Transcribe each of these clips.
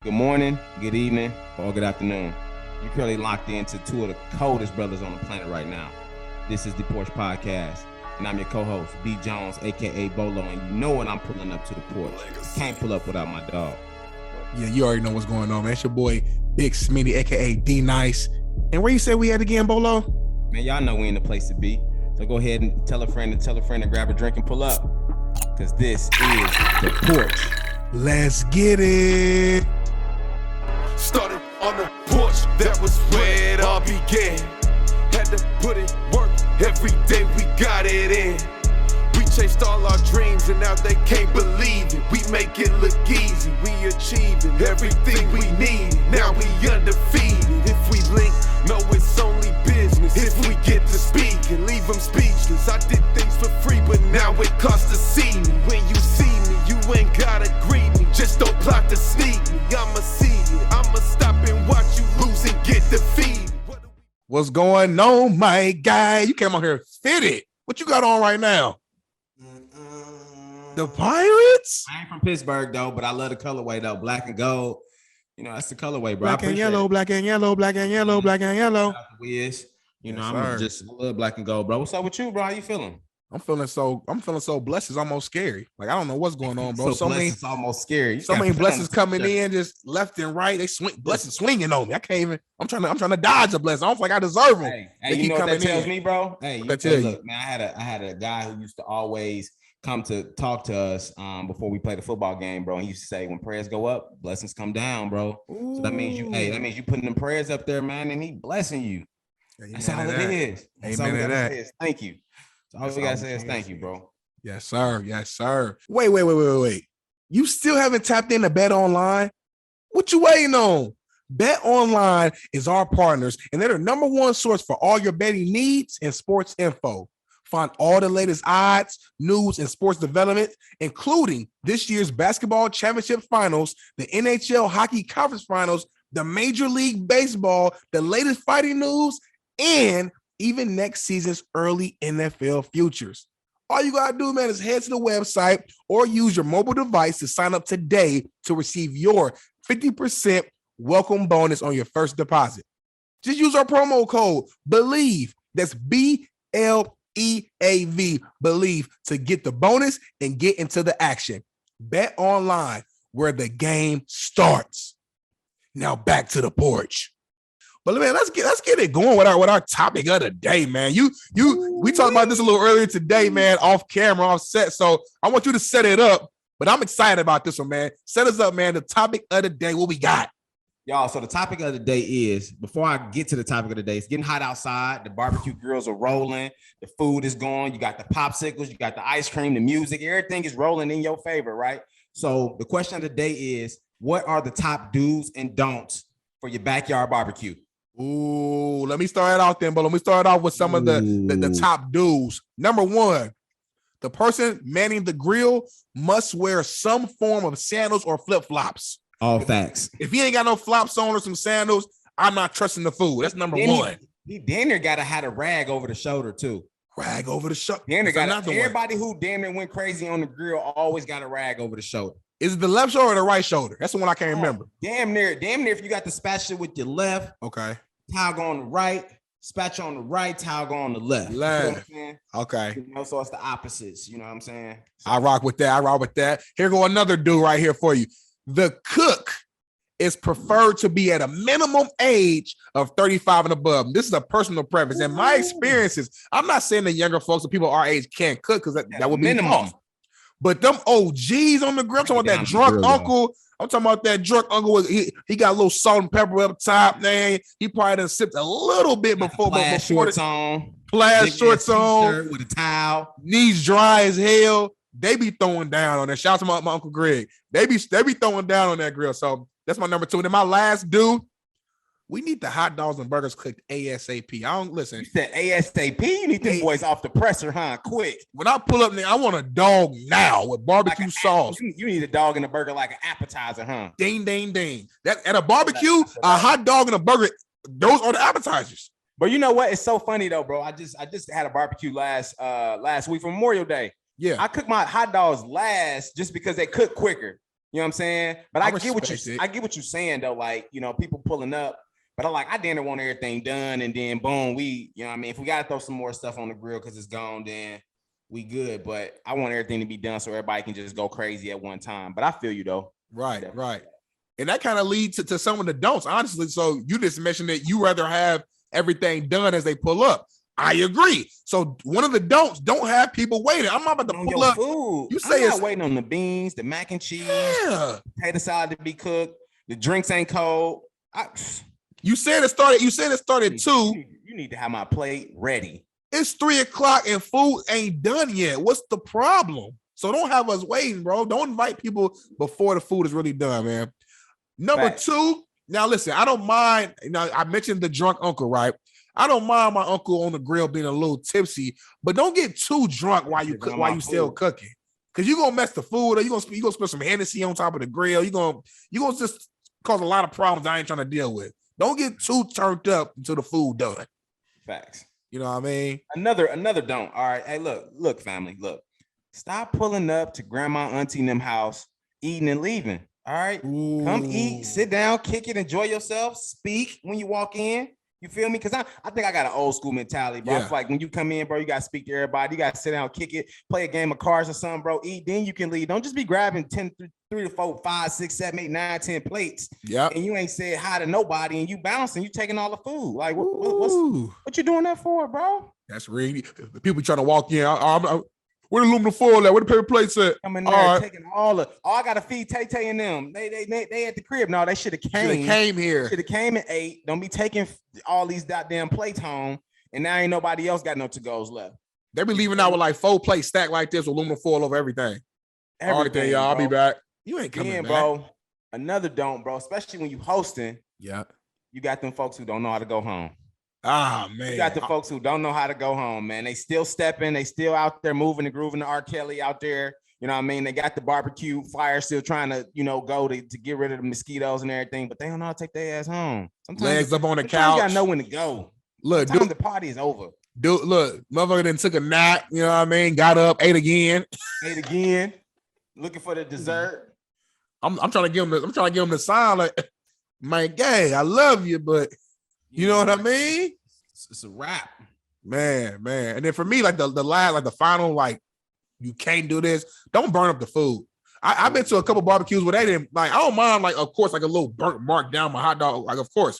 Good morning, good evening, or good afternoon. You're currently locked into two of the coldest brothers on the planet right now. This is the Porch Podcast, and I'm your co-host, B. Jones, a.k.a. Bolo, and you know when I'm pulling up to the porch. Can't pull up without my dog. Yeah, you already know what's going on, man. It's your boy, Big Smitty, a.k.a. D-Nice. And where you said we at again, Bolo? Man, y'all know we in the place to be. So go ahead and tell a friend and grab a drink and pull up, because this is the Porch. Let's get it. Started on the porch, that was where it all began. Had to put in work, every day we got it in. We chased all our dreams and now they can't believe it. We make it look easy, we achieving everything we need. Now we undefeated. If we link, no it's only business. If we get to speak and leave them speechless. I did things for free, but now it costs to see me. When you see me, you ain't gotta greet me. Just don't plot to sneak me. I'ma see it, I'ma stop and watch you lose and get defeated. What's going on, my guy? You came on here fitted. What you got on right now? The Pirates? I ain't from Pittsburgh, though, but I love the colorway, though. Black and gold. You know, that's the colorway, bro. Black and yellow, black and yellow, black and yellow, black and yellow. Wiz. You know, Yes, I'm sir. just love black and gold, bro. What's up with you, bro? How you feeling? I'm feeling so blessed. It's almost scary. Like, I don't know what's going on, bro. So many, it's almost scary. so many blessings coming in just left and right. They swing, blessings swinging on me. I can't even. I'm trying to dodge a blessing. I don't feel like I deserve them. Hey, They you keep know what that coming tells in. me, bro? Hey, What that tell you? look, man, I had a guy who used to always come to talk to us before we play the football game, bro. And he used to say, when prayers go up, blessings come down, bro. So that means you putting them prayers up there, man, and he blessing you. That's all it is. That's all we Amen to gotta that. say is thank you. So all we gotta say is thank you, bro. Yes, sir. Yes, sir. Wait. You still haven't tapped into BetOnline? What you waiting on? BetOnline is our partners, and they're the number one source for all your betting needs and sports info. Find all the latest odds, news, and sports development, including this year's basketball championship finals, the NHL hockey conference finals, the Major League Baseball, the latest fighting news, and even next season's early NFL futures. All you got to do, man, is head to the website or use your mobile device to sign up today to receive your 50% welcome bonus on your first deposit. Just use our promo code BELIEVE. That's BLEAV, BELIEVE, to get the bonus and get into the action. Bet online, where the game starts. Now back to the porch. But man, let's get it going with our topic of the day, man. We talked about this a little earlier today, man, off camera, off set. So I want you to set it up, but I'm excited about this one, man. Set us up, man. The topic of the day, what we got? Y'all, so the topic of the day is, before I get to the topic of the day, it's getting hot outside. The barbecue grills are rolling. The food is going. You got the popsicles. You got the ice cream, the music. Everything is rolling in your favor, right? So the question of the day is, what are the top do's and don'ts for your backyard barbecue? Ooh, let me start it off then, but let me start off with some of the top do's. Number one, the person manning the grill must wear some form of sandals or flip-flops. All facts. If he ain't got no flops on or some sandals, I'm not trusting the food. That's number one. He damn near got to have a rag over the shoulder too. Rag over the shoulder. Everybody who damn near went crazy on the grill always got a rag over the shoulder. Is it the left shoulder or the right shoulder? That's the one I can't remember. Damn near. If you got the spatula with your left, okay, towel go on the right, spatula on the right, towel go on the left. You know what I'm saying? Okay. You know, so it's the opposites. You know what I'm saying? So, I rock with that. Here go another dude right here for you. The cook is preferred to be at a minimum age of 35 and above. This is a personal preference. And my experiences, I'm not saying that younger folks or people our age can't cook, because that would be minimum. But them OGs on the grill, I'm talking about that drunk uncle. I'm talking about that drunk uncle. He got a little salt and pepper up top, man. He probably done sipped a little bit before. Plaid shorts on. Plaid shorts on. With a towel. Knees dry as hell. They be throwing down on that. Shout out to my Uncle Greg. They be throwing down on that grill. So that's my number two. And then my last dude, we need the hot dogs and burgers cooked ASAP. I don't listen. You said ASAP. You need them boys off the presser, huh? Quick. When I pull up, I want a dog now with barbecue sauce. You need a dog and a burger like an appetizer, huh? Ding, ding, ding. That at a barbecue, a hot dog and a burger, those are the appetizers. But you know what? It's so funny though, bro. I just had a barbecue last week for Memorial Day. Yeah. I cooked my hot dogs last just because they cook quicker. You know what I'm saying? But I get what you're saying though. Like, you know, people pulling up, but I didn't want everything done, and then boom, you know what I mean? If we gotta throw some more stuff on the grill because it's gone, then we good. But I want everything to be done so everybody can just go crazy at one time. But I feel you though. Right. And that kind of leads to some of the don'ts, honestly. So you just mentioned that you rather have everything done as they pull up. I agree. So one of the don'ts, don't have people waiting. I'm not about to pull up food. You say I'm it's not waiting on the beans, the mac and cheese, potato salad to be cooked. The drinks ain't cold. You said it started 2. You need to have my plate ready. It's 3:00 and food ain't done yet. What's the problem? So don't have us waiting, bro. Don't invite people before the food is really done, man. Number 2. Now listen, I don't mind. You know, I mentioned the drunk uncle, right? I don't mind my uncle on the grill being a little tipsy, but don't get too drunk while you cook, while you still cooking, because you're gonna mess the food, or you're gonna spill some Hennessy on top of the grill. You're gonna just cause a lot of problems I ain't trying to deal with. Don't get too turned up until the food done. Facts. You know what I mean? Another don't. All right. Hey, look, family. Look, stop pulling up to grandma, auntie, and them house, eating and leaving. All right. Ooh. Come eat, sit down, kick it, enjoy yourself, speak when you walk in. You feel me? Because I think I got an old school mentality, bro. Yeah. I feel like when you come in, bro, you got to speak to everybody. You got to sit down, kick it, play a game of cards or something, bro. Eat, then you can leave. Don't just be grabbing 3 to 4, 5, 6, 7, 8, 9, 10 plates. Yeah. And you ain't said hi to nobody, and you bouncing, you taking all the food. Like, what you doing that for, bro? That's really people trying to walk in. Where the aluminum foil at? Where the paper plates at? Coming there, taking I gotta feed Tay and them. They at the crib. No, they should have came here. Should have came and ate. Don't be taking all these goddamn plates home, and now ain't nobody else got no to-goes left. They be leaving out with like 4 plates stacked like this with aluminum foil over everything. All right, then, y'all. I'll be back. You ain't coming back, bro. Another don't, bro. Especially when you hosting. Yeah. You got them folks who don't know how to go home. Ah, man. You got the folks who don't know how to go home, man. They still stepping. They still out there moving and grooving the R. Kelly out there. You know what I mean? They got the barbecue fire still trying to, go to get rid of the mosquitoes and everything, but they don't know how to take their ass home. Sometimes legs up on the couch. You gotta know when to go. Look, the party is over. Look, motherfucker then took a nap. You know what I mean? Got up, ate again. Looking for the dessert. I'm trying to give him the sign like, man, gay, I love you, but you know what I mean? It's a wrap, man. And then for me, like the last, like the final, like you can't do this. Don't burn up the food. I've been to a couple barbecues where they didn't like. I don't mind, like of course, like a little burnt mark down my hot dog, like of course.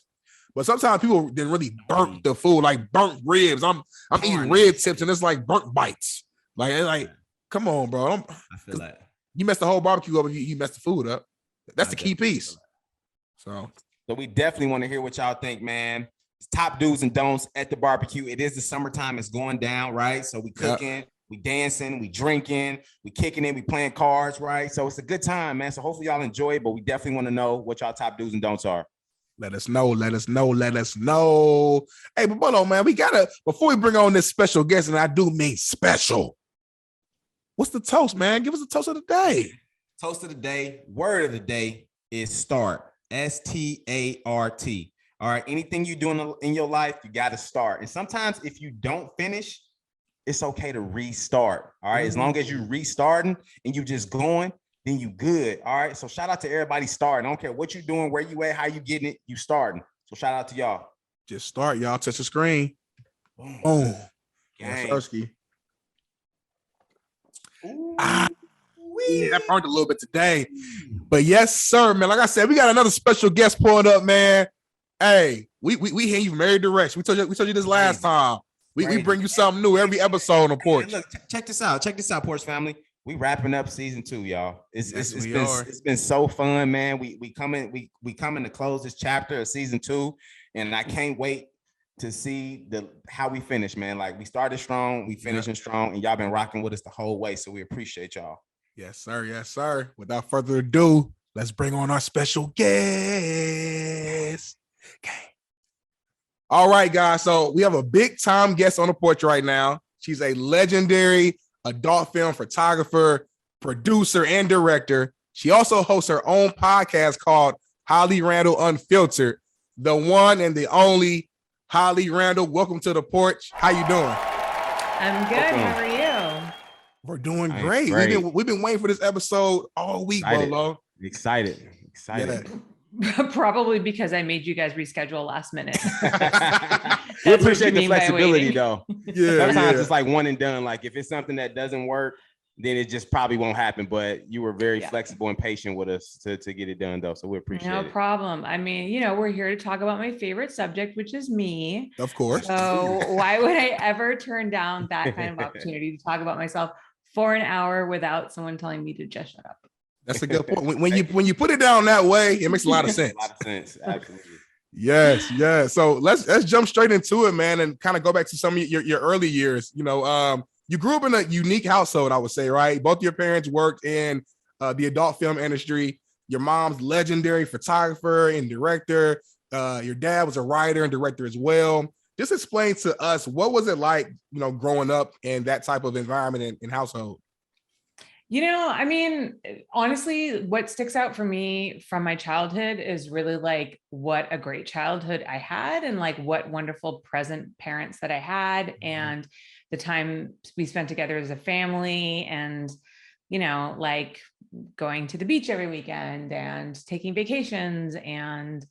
But sometimes people didn't really burn the food, like burnt ribs. I'm eating rib tips and it's like burnt bites. Like come on, bro. I feel like you messed the whole barbecue up and you messed the food up. That's the key piece. So we definitely want to hear what y'all think, man. It's top do's and don'ts at the barbecue. It is the summertime. It's going down, right? So we cooking, we dancing, we drinking, we kicking it, we playing cards, right? So it's a good time, man. So hopefully y'all enjoy it, but we definitely want to know what y'all top do's and don'ts are. Let us know. Hey, but hold on, man. We gotta, before we bring on this special guest, and I do mean special, what's the toast, man? Give us a toast of the day. Toast of the day, word of the day is start. START. All right. Anything you do in your life, you got to start. And sometimes if you don't finish, it's okay to restart. All right. As long as you restarting and you just going, then you good. All right. So shout out to everybody starting. I don't care what you're doing, where you at, how you getting it, you starting. So shout out to y'all. Just start, y'all. Touch the screen. Boom. That burned a little bit today. But yes, sir, man. Like I said, we got another special guest pulling up, man. Hey, we hear you from every direction. We told you this last time. We bring you something new every episode on the Porch. Hey, look, check this out. Check this out, Porch family. We wrapping up season 2, y'all. It's been so fun, man. We coming to close this chapter of season 2, and I can't wait to see how we finish, man. Like we started strong, we finishing strong, and y'all been rocking with us the whole way. So we appreciate y'all. Yes, sir. Yes, sir. Without further ado, let's bring on our special guest. Okay. All right, guys. So we have a big time guest on the Porch right now. She's a legendary adult film photographer, producer, and director. She also hosts her own podcast called Holly Randall Unfiltered. The one and the only Holly Randall. Welcome to the Porch. How you doing? I'm good. How are you? We're doing great. We've been waiting for this episode all week, Bolo. Excited. Yeah. Probably because I made you guys reschedule last minute. We That's what appreciate you the mean by flexibility, waiting. though. Yeah. Sometimes it's like one and done. Like if it's something that doesn't work, then it just probably won't happen. But you were very flexible and patient with us to get it done, though. So we appreciate it. No problem. I mean, we're here to talk about my favorite subject, which is me. Of course. So why would I ever turn down that kind of opportunity to talk about myself for an hour without someone telling me to just shut up? That's a good point. When you put it down that way, it makes a lot of sense. A lot of sense. Absolutely. Yes. So let's jump straight into it, man, and kind of go back to some of your early years. You grew up in a unique household, I would say, right? Both your parents worked in the adult film industry. Your mom's legendary photographer and director. Your dad was a writer and director as well. Just explain to us, what was it like, growing up in that type of environment and household? I mean, honestly, what sticks out for me from my childhood is really like what a great childhood I had and like what wonderful present parents that I had and the time we spent together as a family and, like going to the beach every weekend and taking vacations and,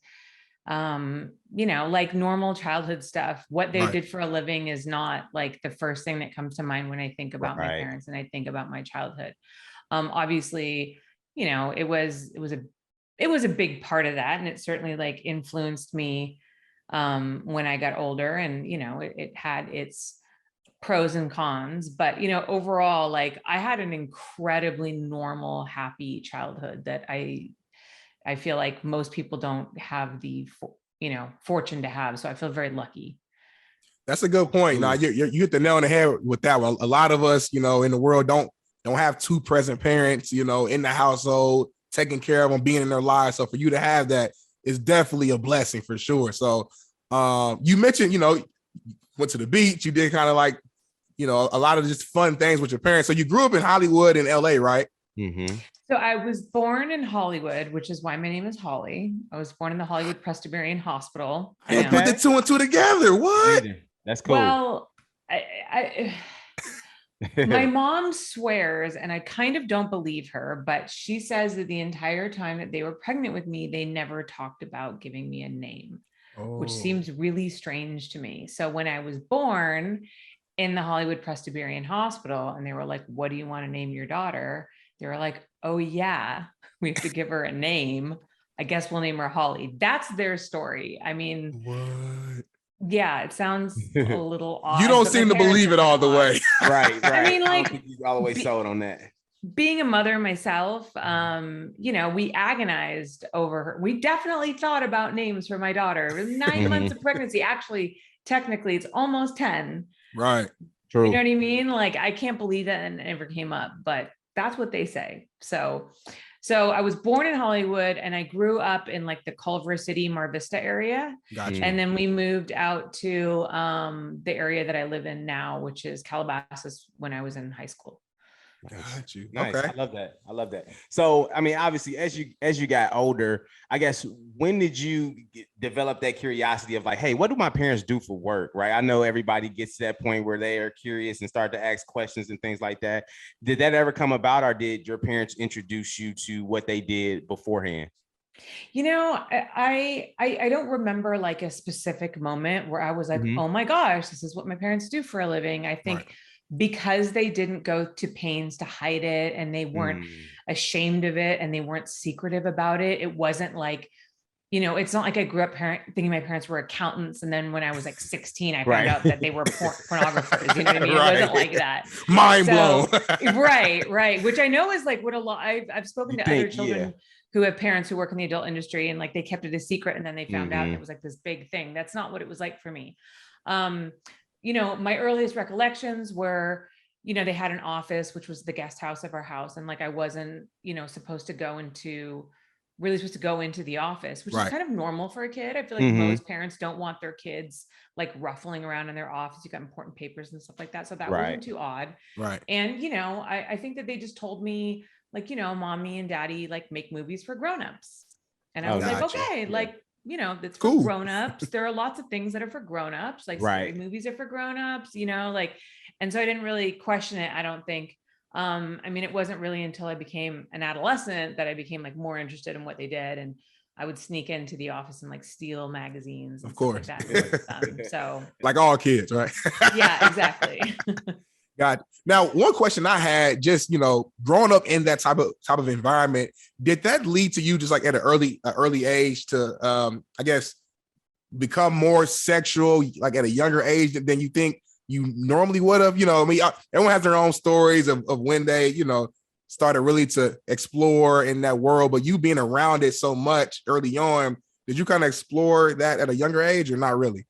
like normal childhood stuff. What they did for a living is not like the first thing that comes to mind when I think about my parents and I think about my childhood. Obviously, it was a big part of that. And it certainly like influenced me, when I got older and, it had its pros and cons, but, overall, like I had an incredibly normal, happy childhood that I feel like most people don't have the, fortune to have. So I feel very lucky. That's a good point. Now you hit the nail on the head with that one. A lot of us, in the world don't have two present parents, in the household, taking care of them, being in their lives. So for you to have that is definitely a blessing for sure. So you mentioned, went to the beach. You did kind of like, a lot of just fun things with your parents. So you grew up in Hollywood and LA, right? Mm-hmm. So I was born in Hollywood, which is why my name is Holly. I was born in the Hollywood Presbyterian Hospital. And put the two and two together. What? That's cool. Well, my mom swears, and I kind of don't believe her, but she says that the entire time that they were pregnant with me, they never talked about giving me a name, which seems really strange to me. So when I was born in the Hollywood Presbyterian Hospital, and they were like, "What do you want to name your daughter?" They were like, "Oh yeah, we have to give her a name. I guess we'll name her Holly." That's their story. I mean, what? Yeah, it sounds a little odd. You don't seem to believe it all the way. Right. I mean, like, you all the way sold on that. Being a mother myself, we agonized over her. We definitely thought about names for my daughter. It was 9 months of pregnancy. Actually, technically, it's almost 10. Right. True. You know what I mean? Like, I can't believe that it ever came up, but that's what they say. So I was born in Hollywood and I grew up in like the Culver City, Mar Vista area. Gotcha. And then we moved out to the area that I live in now, which is Calabasas, when I was in high school. Got you. Nice. Okay. I love that. So, I mean, obviously, as you got older, I guess, when did you develop that curiosity of like, hey, what do my parents do for work? Right. I know everybody gets to that point where they are curious and start to ask questions and things like that. Did that ever come about, or did your parents introduce you to what they did beforehand? I don't remember like a specific moment where I was like, oh my gosh, this is what my parents do for a living. I think because they didn't go to pains to hide it and they weren't ashamed of it and they weren't secretive about it. It wasn't like, it's not like I grew up thinking my parents were accountants. And then when I was like 16, I found out that they were pornographers. You know what I mean? It wasn't like that. Mind blown. Right. Which I know is like what a lot, I've spoken to other children who have parents who work in the adult industry and like they kept it a secret and then they found out it was like this big thing. That's not what it was like for me. My earliest recollections were, they had an office, which was the guest house of our house. And like, I wasn't, supposed to go into the office, which is kind of normal for a kid. I feel like most parents don't want their kids like ruffling around in their office. You got important papers and stuff like that. So that wasn't too odd. Right. And, I think that they just told me like, mommy and daddy like make movies for grownups. And I was like, okay, like, that's for grown-ups. There are lots of things that are for grown-ups, like scary movies are for grown-ups, and so I didn't really question it, I don't think. I mean, it wasn't really until I became an adolescent that I became like more interested in what they did. And I would sneak into the office and like steal magazines and Of stuff course. like that. So like all kids, right? yeah, exactly. Got it. Now, one question I had, just growing up in that type of environment, did that lead to you just like at an early age to I guess become more sexual like at a younger age than you think you normally would have? I mean, everyone has their own stories of when they, started really to explore in that world, but you being around it so much early on, did you kind of explore that at a younger age or not really?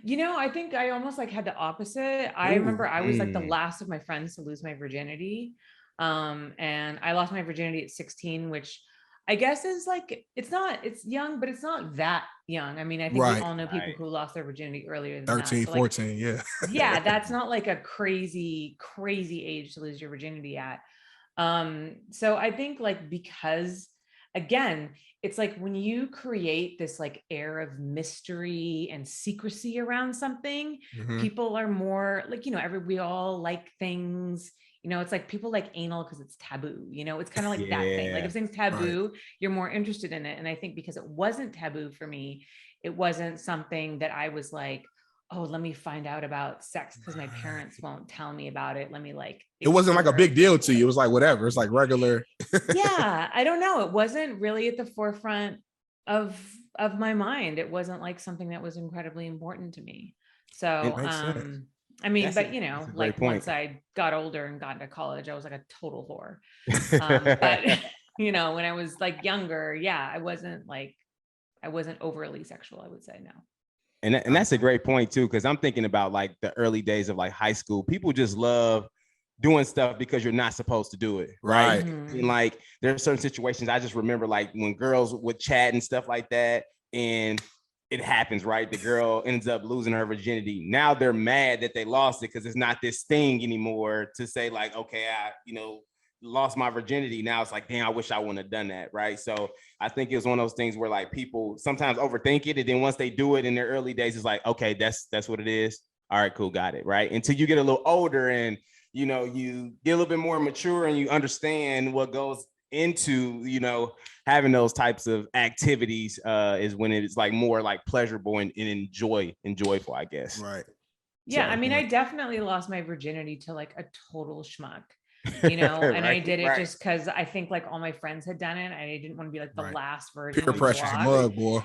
I think I almost like had the opposite. I remember I was like the last of my friends to lose my virginity. And I lost my virginity at 16, which I guess is like, it's young, but it's not that young. I mean, I think we all know people who lost their virginity earlier than 13, that. So 14, yeah. Yeah, that's not like a crazy, crazy age to lose your virginity at. So I think like, because again, it's like when you create this like air of mystery and secrecy around something, people are more like, we all like things, it's like people like anal because it's taboo, it's kind of like that thing. Like if things taboo, you're more interested in it. And I think because it wasn't taboo for me, it wasn't something that I was like, oh, let me find out about sex because my parents won't tell me about it. Let me like, it wasn't like a big deal to you. It was like, whatever. It's like regular. Yeah. I don't know. It wasn't really at the forefront of my mind. It wasn't like something that was incredibly important to me. So, I mean, like once I got older and got into college, I was like a total whore. But when I was like younger, yeah, I wasn't overly sexual, I would say. No. And that's a great point too, because I'm thinking about like the early days of like high school. People just love doing stuff because you're not supposed to do it, right? And like there are certain situations I just remember, like when girls would chat and stuff like that, and it happens, right? The girl ends up losing her virginity. Now they're mad that they lost it because it's not this thing anymore to say like, okay, I lost my virginity. Now it's like, damn, I wish I wouldn't have done that, right? So I think it was one of those things where like people sometimes overthink it, and then once they do it in their early days, it's like, okay, that's what it is. All right, cool, got it, right? Until you get a little older and you get a little bit more mature and you understand what goes into having those types of activities is when it's like more like pleasurable and enjoyable, I guess. Right. Yeah, so, I mean, I definitely lost my virginity to like a total schmuck. And I did it just because I think like all my friends had done it. I didn't want to be like the last virgin. Peer pressure, mug boy.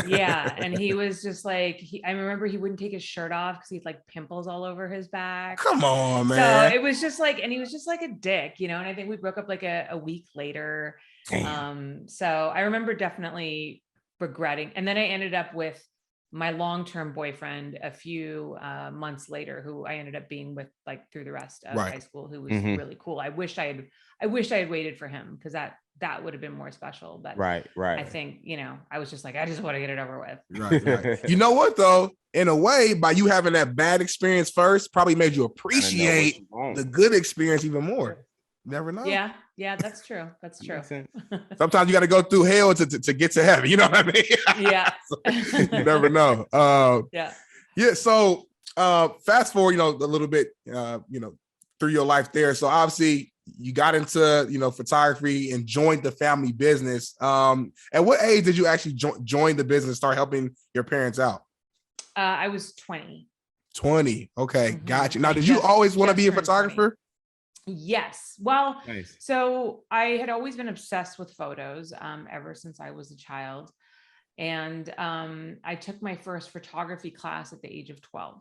Yeah, and he was just like, I remember he wouldn't take his shirt off because he had like pimples all over his back. Come on, man. So it was just like, and he was just like a dick, and I think we broke up like a week later. So I remember definitely regretting, and then I ended up with my long-term boyfriend a few months later, who I ended up being with like through the rest of high school, who was really cool. I wish I had waited for him, because that would have been more special. But right. I think, I was just like, I just want to get it over with. Right. You know what though? In a way, by you having that bad experience first, probably made you appreciate the good experience even more. Never know. Yeah, that's true. That's true. Sometimes you got to go through hell to get to heaven. You know what I mean? Yeah. So you never know. Yeah. So fast forward, a little bit, through your life there. So obviously you got into, photography and joined the family business. At what age did you actually join the business, start helping your parents out? I was 20. 20. Okay. Gotcha. Now, did you always want to be a photographer? 20. Yes. Well, nice. So I had always been obsessed with photos ever since I was a child. And I took my first photography class at the age of 12.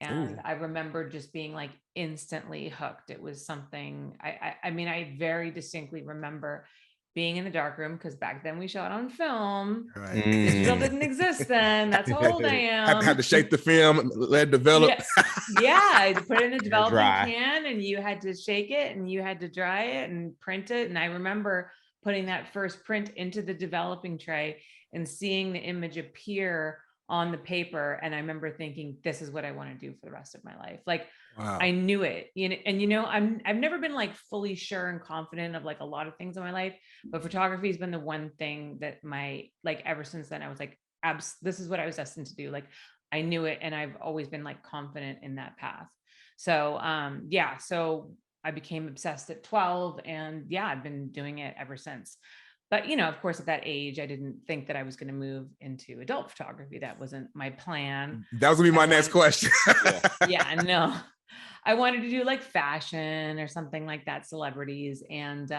And I remember just being like instantly hooked. It was something, I mean, I very distinctly remember being in the darkroom, because back then we shot on film. Right. Digital didn't exist then. That's how old I am. Had to shake the film, let it develop. Yeah, I put it in a developing can, and you had to shake it, and you had to dry it and print it. And I remember putting that first print into the developing tray and seeing the image appear on the paper. And I remember thinking, this is what I want to do for the rest of my life. Like, wow. I knew it, and I've never been like fully sure and confident of like a lot of things in my life, but photography has been the one thing that ever since then, I was like, this is what I was destined to do. Like, I knew it. And I've always been like confident in that path. So, so I became obsessed at 12, and yeah, I've been doing it ever since. But, you know, of course, at that age, I didn't think that I was going to move into adult photography. That wasn't my plan. That was gonna be my next question. Yeah, no. I wanted to do like fashion or something like that, celebrities. And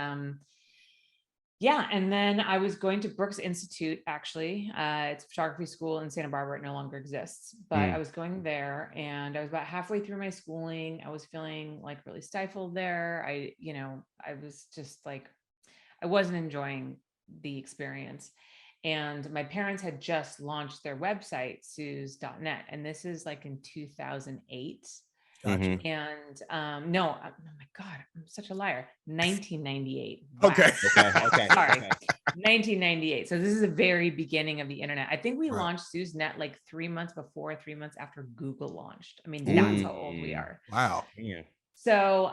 yeah, and then I was going to Brooks Institute, actually. It's a photography school in Santa Barbara. It no longer exists, but I was going there, and I was about halfway through my schooling. I was feeling like really stifled there. I was just like, I wasn't enjoying the experience. And my parents had just launched their website, Suze.net. And this is like in 2008. Gotcha. And no, oh my God, I'm such a liar. 1998. Wow. Okay. Sorry. 1998. So this is the very beginning of the internet. I think we launched SuzeNet like 3 months before, 3 months after Google launched. I mean, that's how old we are. Wow. Yeah. So,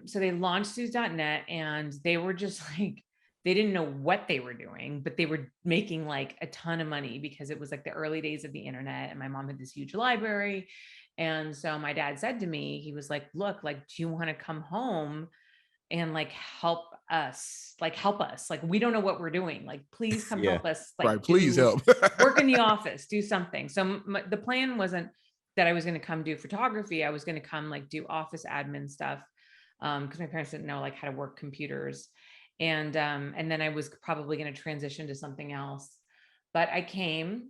so they launched Suze.net, and they were just like, they didn't know what they were doing, but they were making like a ton of money because it was like the early days of the internet, and my mom had this huge library. And so my dad said to me, he was like, look, like, do you want to come home and like help us? Like, we don't know what we're doing. Like, please come help us. Like, right, please help. Work in the office, do something. So the plan wasn't that I was going to come do photography. I was going to come like do office admin stuff, because my parents didn't know like how to work computers. And then I was probably going to transition to something else. But I came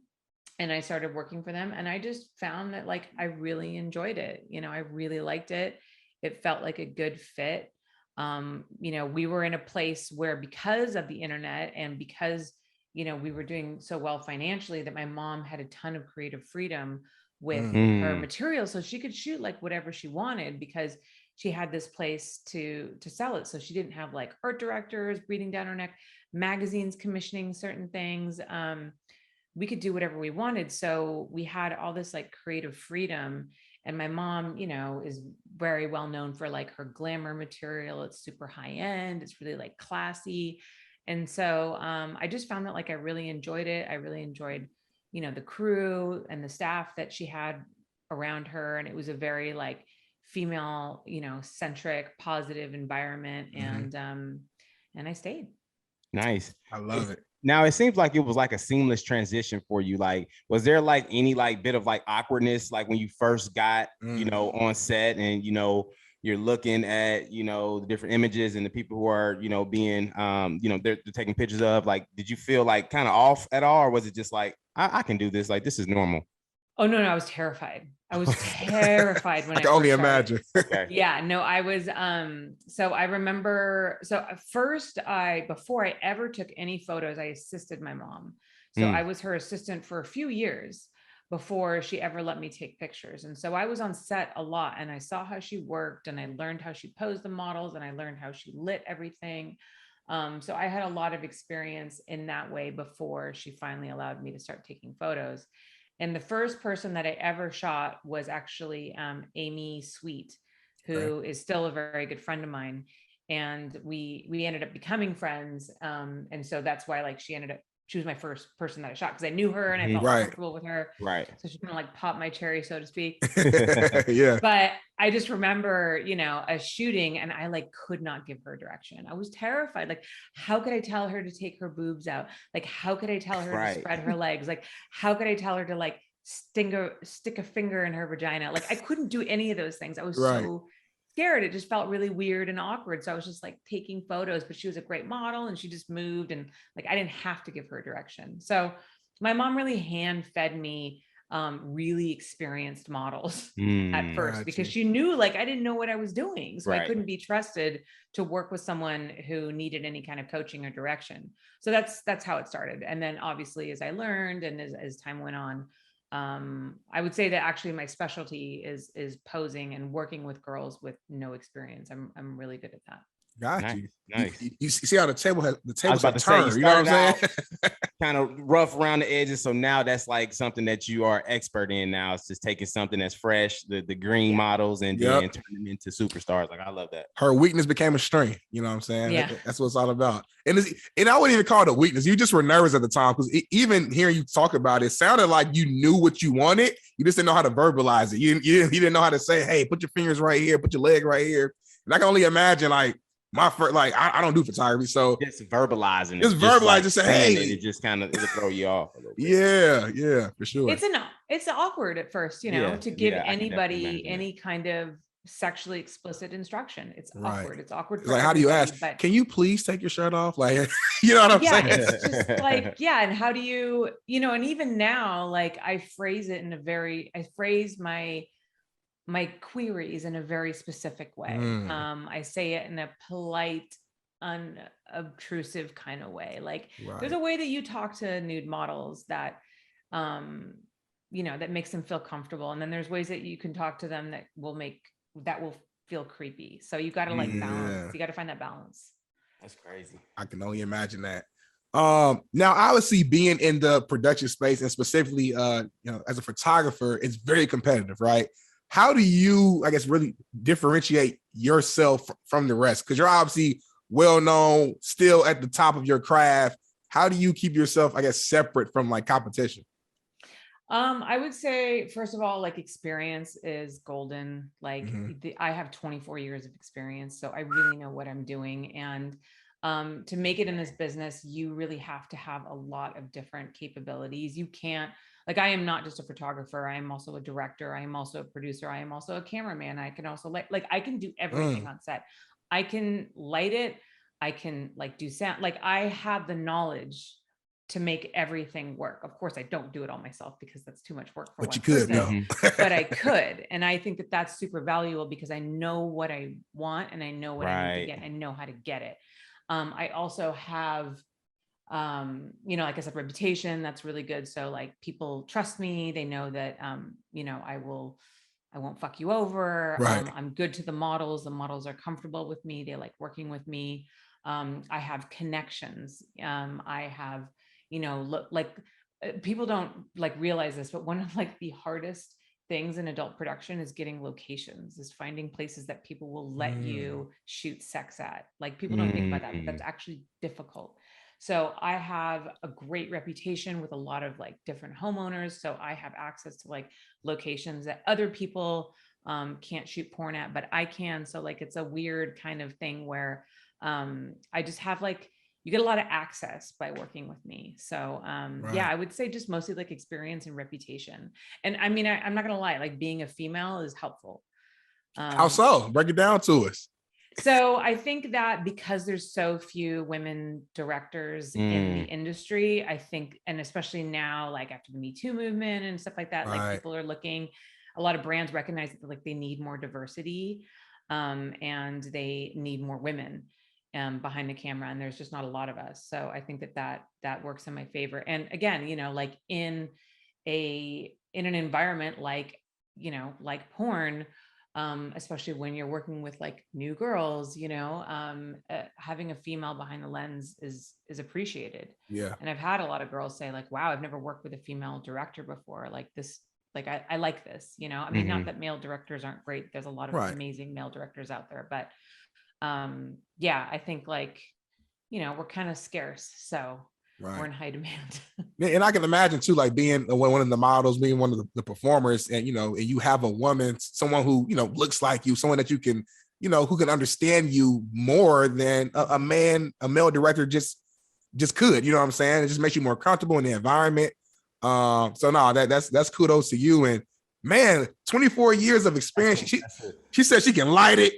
and I started working for them, and I just found that like I really enjoyed it. You know, I really liked it. It felt like a good fit. You know, we were in a place where, because of the internet and because, you know, we were doing so well financially, that my mom had a ton of creative freedom with her material, so she could shoot like whatever she wanted, because she had this place to sell it. So she didn't have like art directors breathing down her neck, magazines commissioning certain things. We could do whatever we wanted. So we had all this like creative freedom. And my mom, you know, is very well known for like her glamour material. It's super high end. It's really like classy. And so I just found that like I really enjoyed it. I really enjoyed, you know, the crew and the staff that she had around her. And it was a very like female, you know, centric, positive environment. And I stayed. Nice. I love it. Now, it seems like it was like a seamless transition for you. Like, was there like any like bit of like awkwardness, like when you first got, you know, on set, and, you know, you're looking at, you know, the different images and the people who are, you know, being, you know, they're taking pictures of, like, did you feel like kind of off at all? Or was it just like, I can do this, like, this is normal? Oh, no, I was terrified. I was terrified when I can only imagine. Yeah, no, I was, so I remember, so first before I ever took any photos, I assisted my mom. So I was her assistant for a few years before she ever let me take pictures. And so I was on set a lot, and I saw how she worked, and I learned how she posed the models, and I learned how she lit everything. So I had a lot of experience in that way before she finally allowed me to start taking photos. And the first person that I ever shot was actually Amy Sweet, who is still a very good friend of mine. And we ended up becoming friends. And so that's why like she was my first person that I shot, because I knew her and I felt comfortable with her. Right. So she kind of like popped my cherry, so to speak. Yeah. But I just remember, you know, a shooting, and I like could not give her direction. I was terrified. Like, how could I tell her to take her boobs out? Like, how could I tell her to spread her legs? Like, how could I tell her to like stick a finger in her vagina? Like, I couldn't do any of those things. I was so scared. It just felt really weird and awkward. So I was just like taking photos, but she was a great model, and she just moved, and like I didn't have to give her direction. So my mom really hand fed me really experienced models at first, because she knew like I didn't know what I was doing. So I couldn't be trusted to work with someone who needed any kind of coaching or direction. So that's how it started. And then obviously, as I learned and as time went on, I would say that actually my specialty is posing and working with girls with no experience. I'm really good at that. Got you. Nice. You see how the tables have turned. You know what I'm saying? Kind of rough around the edges. So now that's like something that you are expert in now. It's just taking something that's fresh, the green models, and then turning them into superstars. Like, I love that. Her weakness became a strength. You know what I'm saying? Yeah. That's what it's all about. And I wouldn't even call it a weakness. You just were nervous at the time, because even hearing you talk about it sounded like you knew what you wanted. You just didn't know how to verbalize it. You didn't know how to say, hey, put your fingers right here, put your leg right here. And I can only imagine like my first, like I don't do photography, so just verbalizing, just verbalize, like just say, hey, it just kind of it'll throw you off a little bit. Yeah, for sure. It's awkward at first, to give anybody any kind of sexually explicit instruction. It's awkward. It's awkward. It's like, how do you ask? But can you please take your shirt off? Like, you know what I'm saying? It's just like, and how do you, and even now, like I phrase my queries in a very specific way. I say it in a polite, unobtrusive kind of way. Like there's a way that you talk to nude models that, that makes them feel comfortable. And then there's ways that you can talk to them that will feel creepy. So you got to balance. You got to find that balance. That's crazy. I can only imagine that. Now obviously being in the production space and specifically, as a photographer, it's very competitive, right? How do you, I guess, really differentiate yourself from the rest? Because you're obviously well-known, still at the top of your craft. How do you keep yourself, I guess, separate from like competition? I would say, first of all, like experience is golden. Like I have 24 years of experience, so I really know what I'm doing. And to make it in this business, you really have to have a lot of different capabilities. You can't, like, I am not just a photographer. I am also a director. I am also a producer. I am also a cameraman. I can also I can do everything on set. I can light it. I can do sound. Like I have the knowledge to make everything work. Of course, I don't do it all myself because that's too much work for one person. But I could. And I think that that's super valuable because I know what I want and I know what I need to get and I know how to get it. I also have, like I said, reputation. That's really good. So like people trust me. They know that, I won't fuck you over. I'm good to the models. The models are comfortable with me. They like working with me. I have connections. I have, people don't realize this, but one of the hardest things in adult production is getting locations, is finding places that people will let you shoot sex at. Like people don't think about that, but that's actually difficult. So I have a great reputation with a lot of different homeowners. So I have access to locations that other people can't shoot porn at, but I can. So it's a weird kind of thing where I just have you get a lot of access by working with me. So I would say just mostly experience and reputation. And I mean, I'm not gonna lie, being a female is helpful. How so? Break it down to us. So I think that because there's so few women directors in the industry, I think, and especially now, after the Me Too movement and stuff like that, people are looking, a lot of brands recognize that they need more diversity and they need more women behind the camera, and there's just not a lot of us. So I think that works in my favor. And again, in an environment like porn, especially when you're working with new girls, having a female behind the lens is appreciated. Yeah. And I've had a lot of girls say wow, I've never worked with a female director before. I like this, I mean, not that male directors aren't great. There's a lot of amazing male directors out there, but I think we're kind of scarce. So we're in high demand. And I can imagine too, being one of the models, being one of the performers, and and you have a woman, someone who looks like you, someone that you can who can understand you more than a male director just could. You know what I'm saying? It just makes you more comfortable in the environment. So no, that's kudos to you. And man, 24 years of experience. She said she can light it,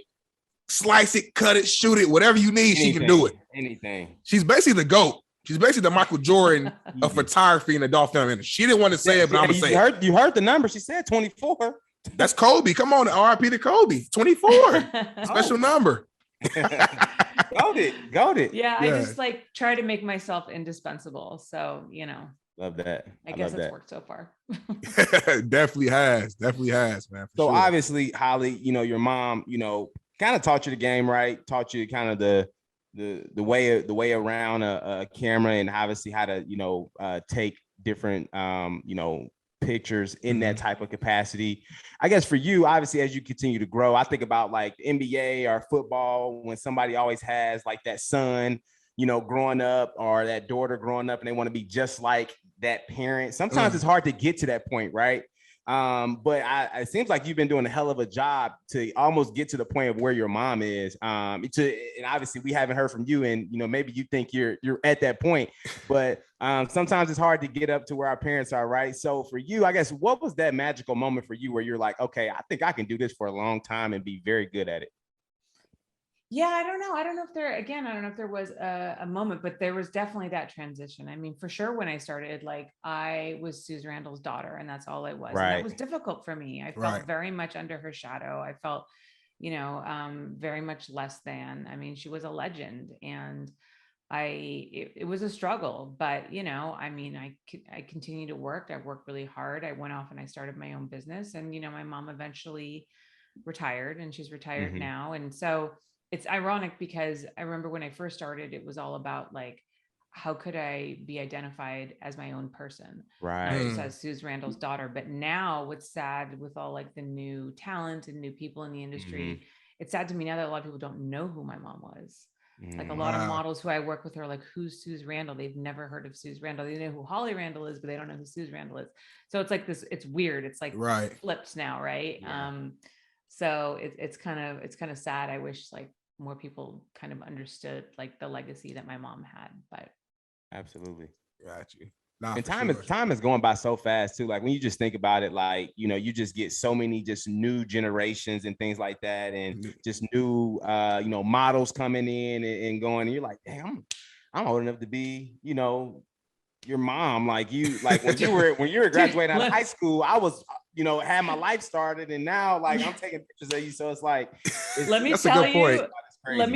slice it, cut it, shoot it, whatever you need, she can do it. Anything. She's basically the GOAT. She's basically the Michael Jordan of photography in the adult film industry. She didn't want to say it, but I'm gonna say it. You heard the number. She said 24. That's Kobe. Come on, RIP to Kobe. 24. Special number. Got it. Yeah, I just try to make myself indispensable. So, Love that. I guess it's worked so far. Definitely has, man. So obviously, Holly, your mom, kind of taught you the game, right? Taught you kind of the way around a camera, and obviously how to take different pictures in that type of capacity. I guess for you, obviously, as you continue to grow, I think about NBA or football, when somebody always has that son growing up, or that daughter growing up, and they want to be just like that parent. Sometimes it's hard to get to that point, right? But it seems like you've been doing a hell of a job to almost get to the point of where your mom is. And obviously we haven't heard from you, and maybe you think you're at that point, but sometimes it's hard to get up to where our parents are, right? So for you, I guess, what was that magical moment for you where you're like, okay, I think I can do this for a long time and be very good at it? Yeah, I don't know. I don't know if there was a moment, but there was definitely that transition. I mean, for sure, when I started, like, I was Suze Randall's daughter, and that's all I was. Right. And that was difficult for me. I felt very much under her shadow. I felt, very much less than. I mean, she was a legend, and it was a struggle, but I mean, I continued to work. I worked really hard. I went off and I started my own business, and my mom eventually retired, and she's retired now. And so it's ironic because I remember when I first started, it was all about like, how could I be identified as my own person, not just as Suze Randall's daughter. But now what's sad with all like the new talent and new people in the industry, it's sad to me now that a lot of people don't know who my mom was. Like a lot of models who I work with are like, who's Suze Randall? They've never heard of Suze Randall. They know who Holly Randall is, but they don't know who Suze Randall is. So it's like this, it's weird. It's like flipped now, right? Yeah. So it's kind of sad. I wish like more people kind of understood like the legacy that my mom had, but absolutely. Got you. And time is going by so fast too. Like when you just think about it, like, you just get so many just new generations and things like that. And just new, models coming in and going, and you're like, damn, I'm old enough to be, your mom. Like when you were graduating out of high school, I was, had my life started, and now like I'm taking pictures of you. So it's like, let me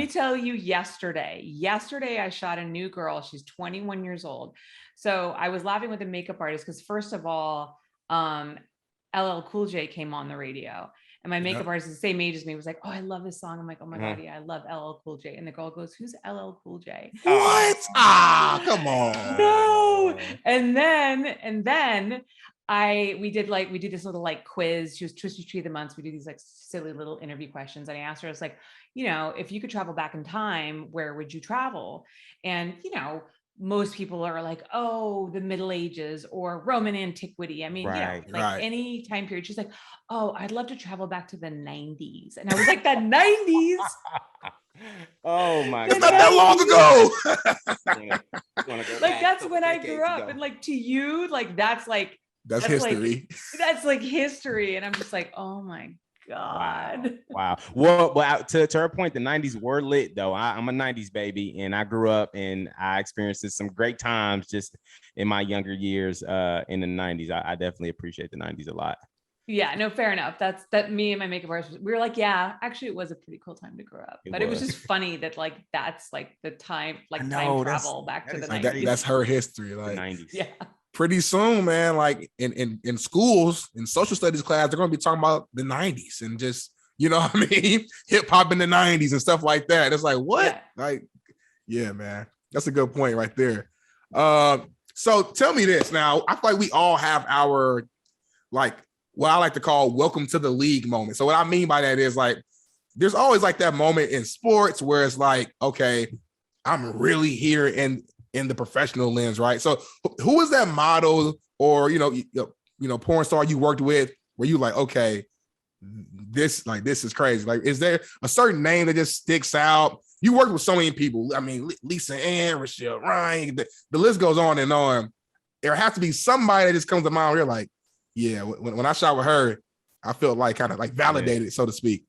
tell you, yesterday I shot a new girl. She's 21 years old. So I was laughing with a makeup artist because first of all, LL Cool J came on the radio, and my makeup artist is the same age as me was like, oh, I love this song. I'm like, oh my God, yeah, I love LL Cool J. And the girl goes, who's LL Cool J? What? Come on. No. And then we did this little like quiz. She was Twisty Tree of the Months. We do these like silly little interview questions. And I asked her, I was like, if you could travel back in time, where would you travel? And, most people are like, oh, the Middle Ages or Roman antiquity. I mean, any time period. She's like, oh, I'd love to travel back to the 90s. And I was like, the 90s? Oh my God. Not that long ago. Like that's when I grew up. And like to you, like that's history. Like, that's like history. And I'm just like, oh my God. Wow. Well, to her point, the 90s were lit though. I'm a 90s baby, and I grew up and I experienced some great times just in my younger years in the 90s. I definitely appreciate the 90s a lot. Yeah, no, fair enough. That me and my makeup artist, we were like, yeah, actually it was a pretty cool time to grow up. It was just funny that like that's like the time, like time travel back to the 90s. That's her history. Like the 90s. Yeah. Pretty soon, man, like in schools, in social studies class, they're going to be talking about the 90s and just, what I mean? Hip hop in the 90s and stuff like that. It's like, what? Yeah. Like, yeah, man, that's a good point right there. So tell me this now. I feel like we all have our, like, what I like to call welcome to the league moment. So what I mean by that is like, there's always like that moment in sports where it's like, okay, I'm really here in the professional lens, right? So who is that model or, porn star you worked with where you like, okay, this is crazy. Like, is there a certain name that just sticks out? You worked with so many people. I mean, Lisa Ann, Rochelle Ryan, the list goes on and on. There has to be somebody that just comes to mind where you're like, yeah, when I shot with her, I felt like kind of like validated, so to speak.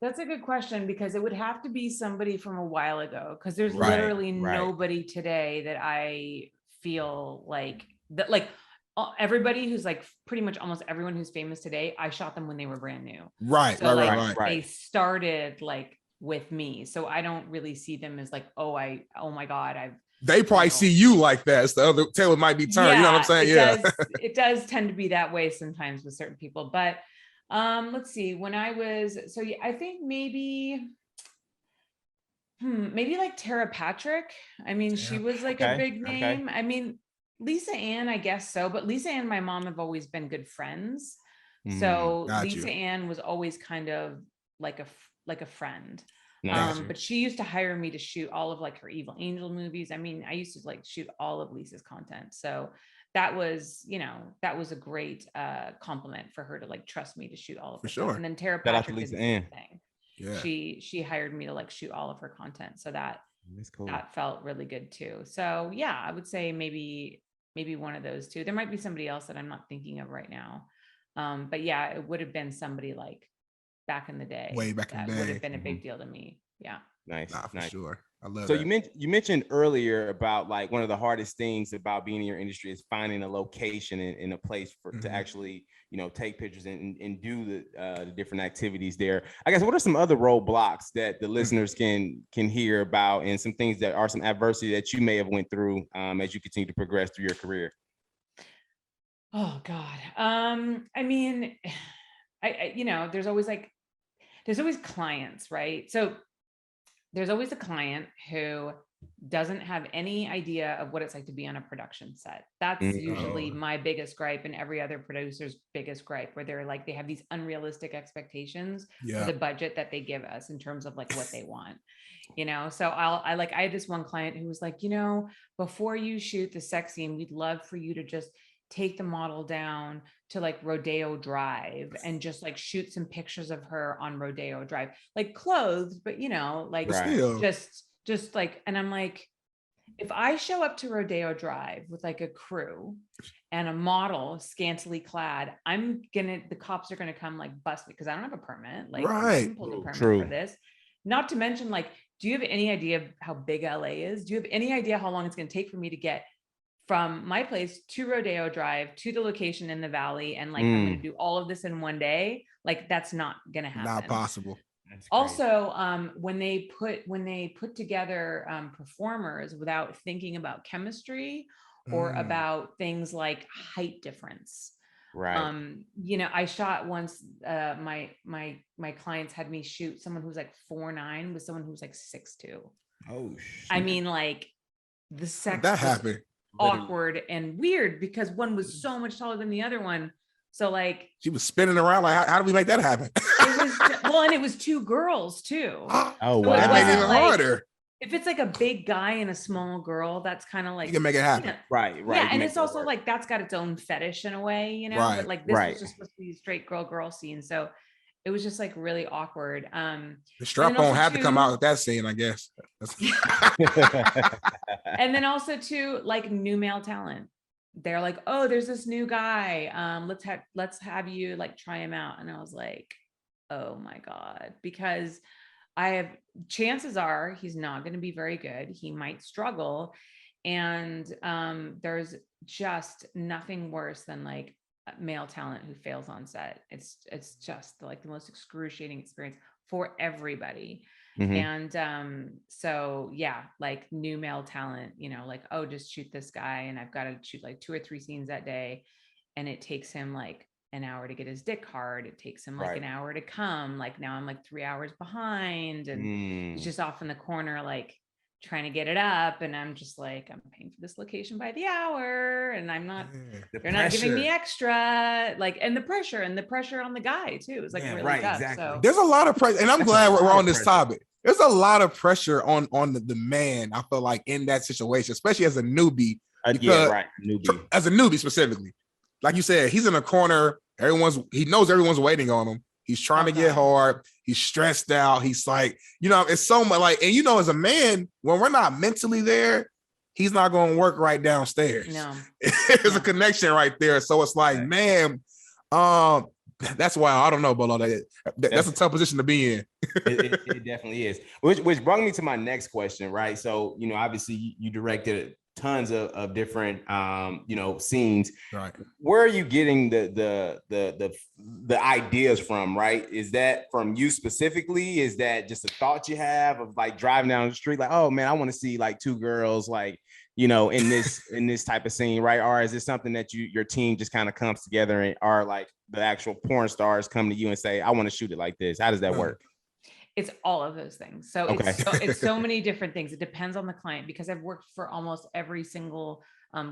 That's a good question because it would have to be somebody from a while ago because there's literally nobody today that I feel like that, like everybody who's like pretty much almost everyone who's famous today, I shot them when they were brand new. Right. They started like with me. So I don't really see them as like, oh my God, they probably see you like that. It's the other tail might be turned. You know what I'm saying? It does tend to be that way sometimes with certain people, but let's see. When I was, I think maybe like Tara Patrick. I mean, she was like a big name. I mean, Lisa Ann, I guess so, but Lisa Ann and my mom have always been good friends. So Lisa Ann was always kind of like a friend. But she used to hire me to shoot all of like her Evil Angel movies. I mean, I used to like shoot all of Lisa's content. So that was, that was a great compliment for her to like trust me to shoot all of her stuff. And then Tara Patrick did the same thing. Yeah. She hired me to like shoot all of her content. So that's cool. That felt really good too. So yeah, I would say maybe one of those two. There might be somebody else that I'm not thinking of right now. But yeah, it would have been somebody like back in the day. Way back in the day. Would have been a big deal to me. Yeah. Nice. For sure. I love so that. You mentioned earlier about like one of the hardest things about being in your industry is finding a location and a place to actually, take pictures and do the different activities there. I guess what are some other roadblocks that the listeners can hear about, and some things that are some adversity that you may have went through as you continue to progress through your career? Oh God. I mean, there's always clients, right? So there's always a client who doesn't have any idea of what it's like to be on a production set. That's usually my biggest gripe, and every other producer's biggest gripe, where they're like, they have these unrealistic expectations for the budget that they give us in terms of like what they want, So I had this one client who was like, before you shoot the sex scene, we'd love for you to just take the model down to like Rodeo Drive and just like shoot some pictures of her on Rodeo Drive, like clothed, but like just like, and I'm like, if I show up to Rodeo Drive with like a crew and a model scantily clad, the cops are gonna come like bust me because I don't have a permit. Like I can pull the permit for this. Not to mention, like, do you have any idea how big LA is? Do you have any idea how long it's gonna take for me to get from my place to Rodeo Drive to the location in the valley? And like, I'm going to do all of this in one day. Like, that's not going to happen. Not possible. Also, when they put together performers without thinking about chemistry or about things like height difference. Right. I shot once, my clients had me shoot someone who's like 4'9" with someone who's like 6'2". Oh, shit. I mean, like the sex that happened. Awkward and weird because one was so much taller than the other one. So like she was spinning around like, how do we make that happen? And it was two girls too. Oh, so wow. That made it even harder. If it's like a big guy and a small girl, that's kind of like you can make it happen. Right. Yeah, and it's also like that's got its own fetish in a way, Right. But like this was just supposed to be a straight girl scene. So it was just like really awkward. The strap on had to come out with that scene, I guess. And then also too, like new male talent. They're like, oh, there's this new guy. Let's have you like try him out. And I was like, oh my God, because chances are he's not going to be very good. He might struggle. And there's just nothing worse than like male talent who fails on set. It's just like the most excruciating experience for everybody. And so yeah, like new male talent, like, oh, just shoot this guy and I've got to shoot like 2 or 3 scenes that day, and it takes him like an hour to get his dick hard. It takes him like an hour to come. Like now I'm like 3 hours behind, and he's just off in the corner like trying to get it up, and I'm just like, I'm paying for this location by the hour, and I'm not they're not giving me extra, like, and the pressure on the guy too is like really tough. Exactly. So there's a lot of pressure, and I'm glad we're on this topic. There's a lot of pressure on the man, I feel like, in that situation, especially as a newbie. Newbie. As a newbie specifically, like you said, he's in a corner, he knows everyone's waiting on him. He's trying to get hard. He's stressed out. He's like, it's so much like, and as a man, when we're not mentally there, he's not going to work right downstairs. No. There's a connection right there. So it's like, man, that's why I don't know about all that. That's a tough position to be in. It definitely is. Which brought me to my next question, right? So, obviously you directed tons of different scenes. Right. Where are you getting the ideas from, right? Is that from you specifically? Is that just a thought you have of like driving down the street like, oh man, I want to see like 2 girls like in this type of scene, right? Or is it something that your team just kind of comes together and are like the actual porn stars come to you and say, I want to shoot it like this? How does that work? It's all of those things. So it's so many different things. It depends on the client, because I've worked for almost every single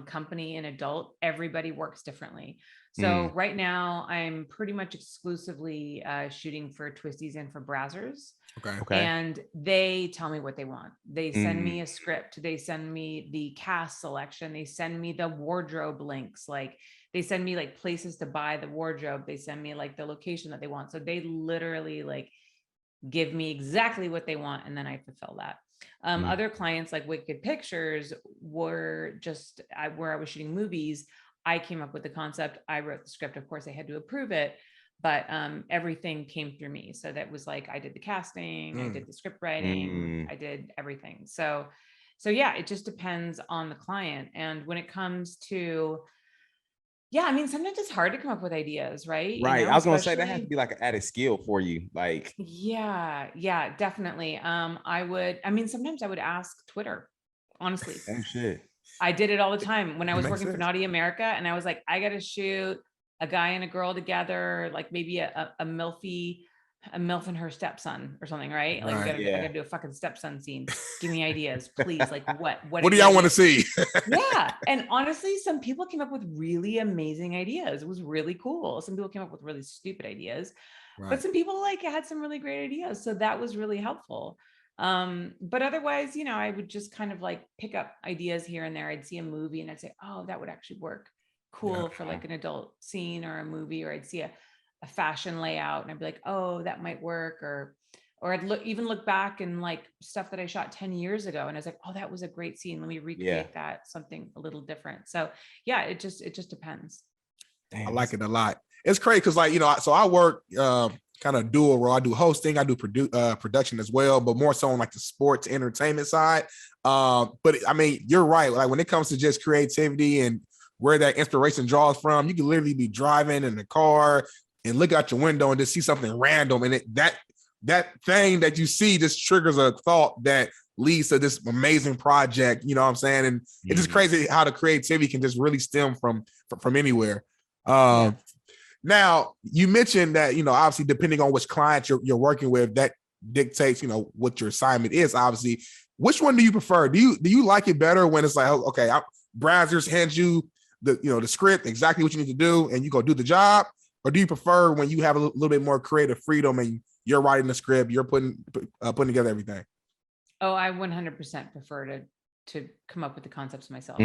company and adult, everybody works differently. So right now I'm pretty much exclusively shooting for twisties and for brazzers. Okay. And they tell me what they want. They send me a script. They send me the cast selection. They send me the wardrobe links. Like they send me like places to buy the wardrobe. They send me like the location that they want. So they literally like give me exactly what they want. And then I fulfill that. Other clients like Wicked Pictures were just where I was shooting movies. I came up with the concept. I wrote the script. Of course, I had to approve it, but everything came through me. So that was like, I did the casting, I did the script writing, I did everything. So yeah, it just depends on the client. And when it comes to, yeah, I mean, sometimes it's hard to come up with ideas, right? Right. You know, I was going to say that has to be like an added skill for you. Like, yeah, definitely. Sometimes I would ask Twitter, honestly. same shit. I did it all the time when I was working for Naughty America, and I was like, I got to shoot a guy and a girl together, like maybe a MILF and her stepson or something, right? Like, I gotta do a fucking stepson scene. Give me ideas, please. Like, what do y'all want to see? Yeah. And honestly, some people came up with really amazing ideas. It was really cool. Some people came up with really stupid ideas, but some people like had some really great ideas. So that was really helpful. But otherwise, you know, I would just kind of like pick up ideas here and there. I'd see a movie and I'd say, oh, that would actually work cool for like an adult scene or a movie, or I'd see a fashion layout and I'd be like, oh, that might work. Or I'd look back and like stuff that I shot 10 years ago. And I was like, oh, that was a great scene. Let me recreate that, something a little different. So yeah, it just depends. Damn. I like it a lot. It's crazy because, like, you know, so I work kind of dual role. I do hosting, I do production as well, but more so on like the sports entertainment side. But I mean, you're right. Like when it comes to just creativity and where that inspiration draws from, you can literally be driving in the car and look out your window and just see something random, and that thing that you see just triggers a thought that leads to this amazing project. You know what I'm saying? And it's just crazy how the creativity can just really stem from anywhere. Now, you mentioned that, you know, obviously depending on which client you're working with, that dictates, you know, what your assignment is. Obviously, which one do you prefer? Do you like it better when it's like, oh, okay, Brazzers hands you the script, exactly what you need to do, and you go do the job? Or do you prefer when you have a little bit more creative freedom and you're writing the script, you're putting together everything? Oh, I 100% prefer to come up with the concepts myself.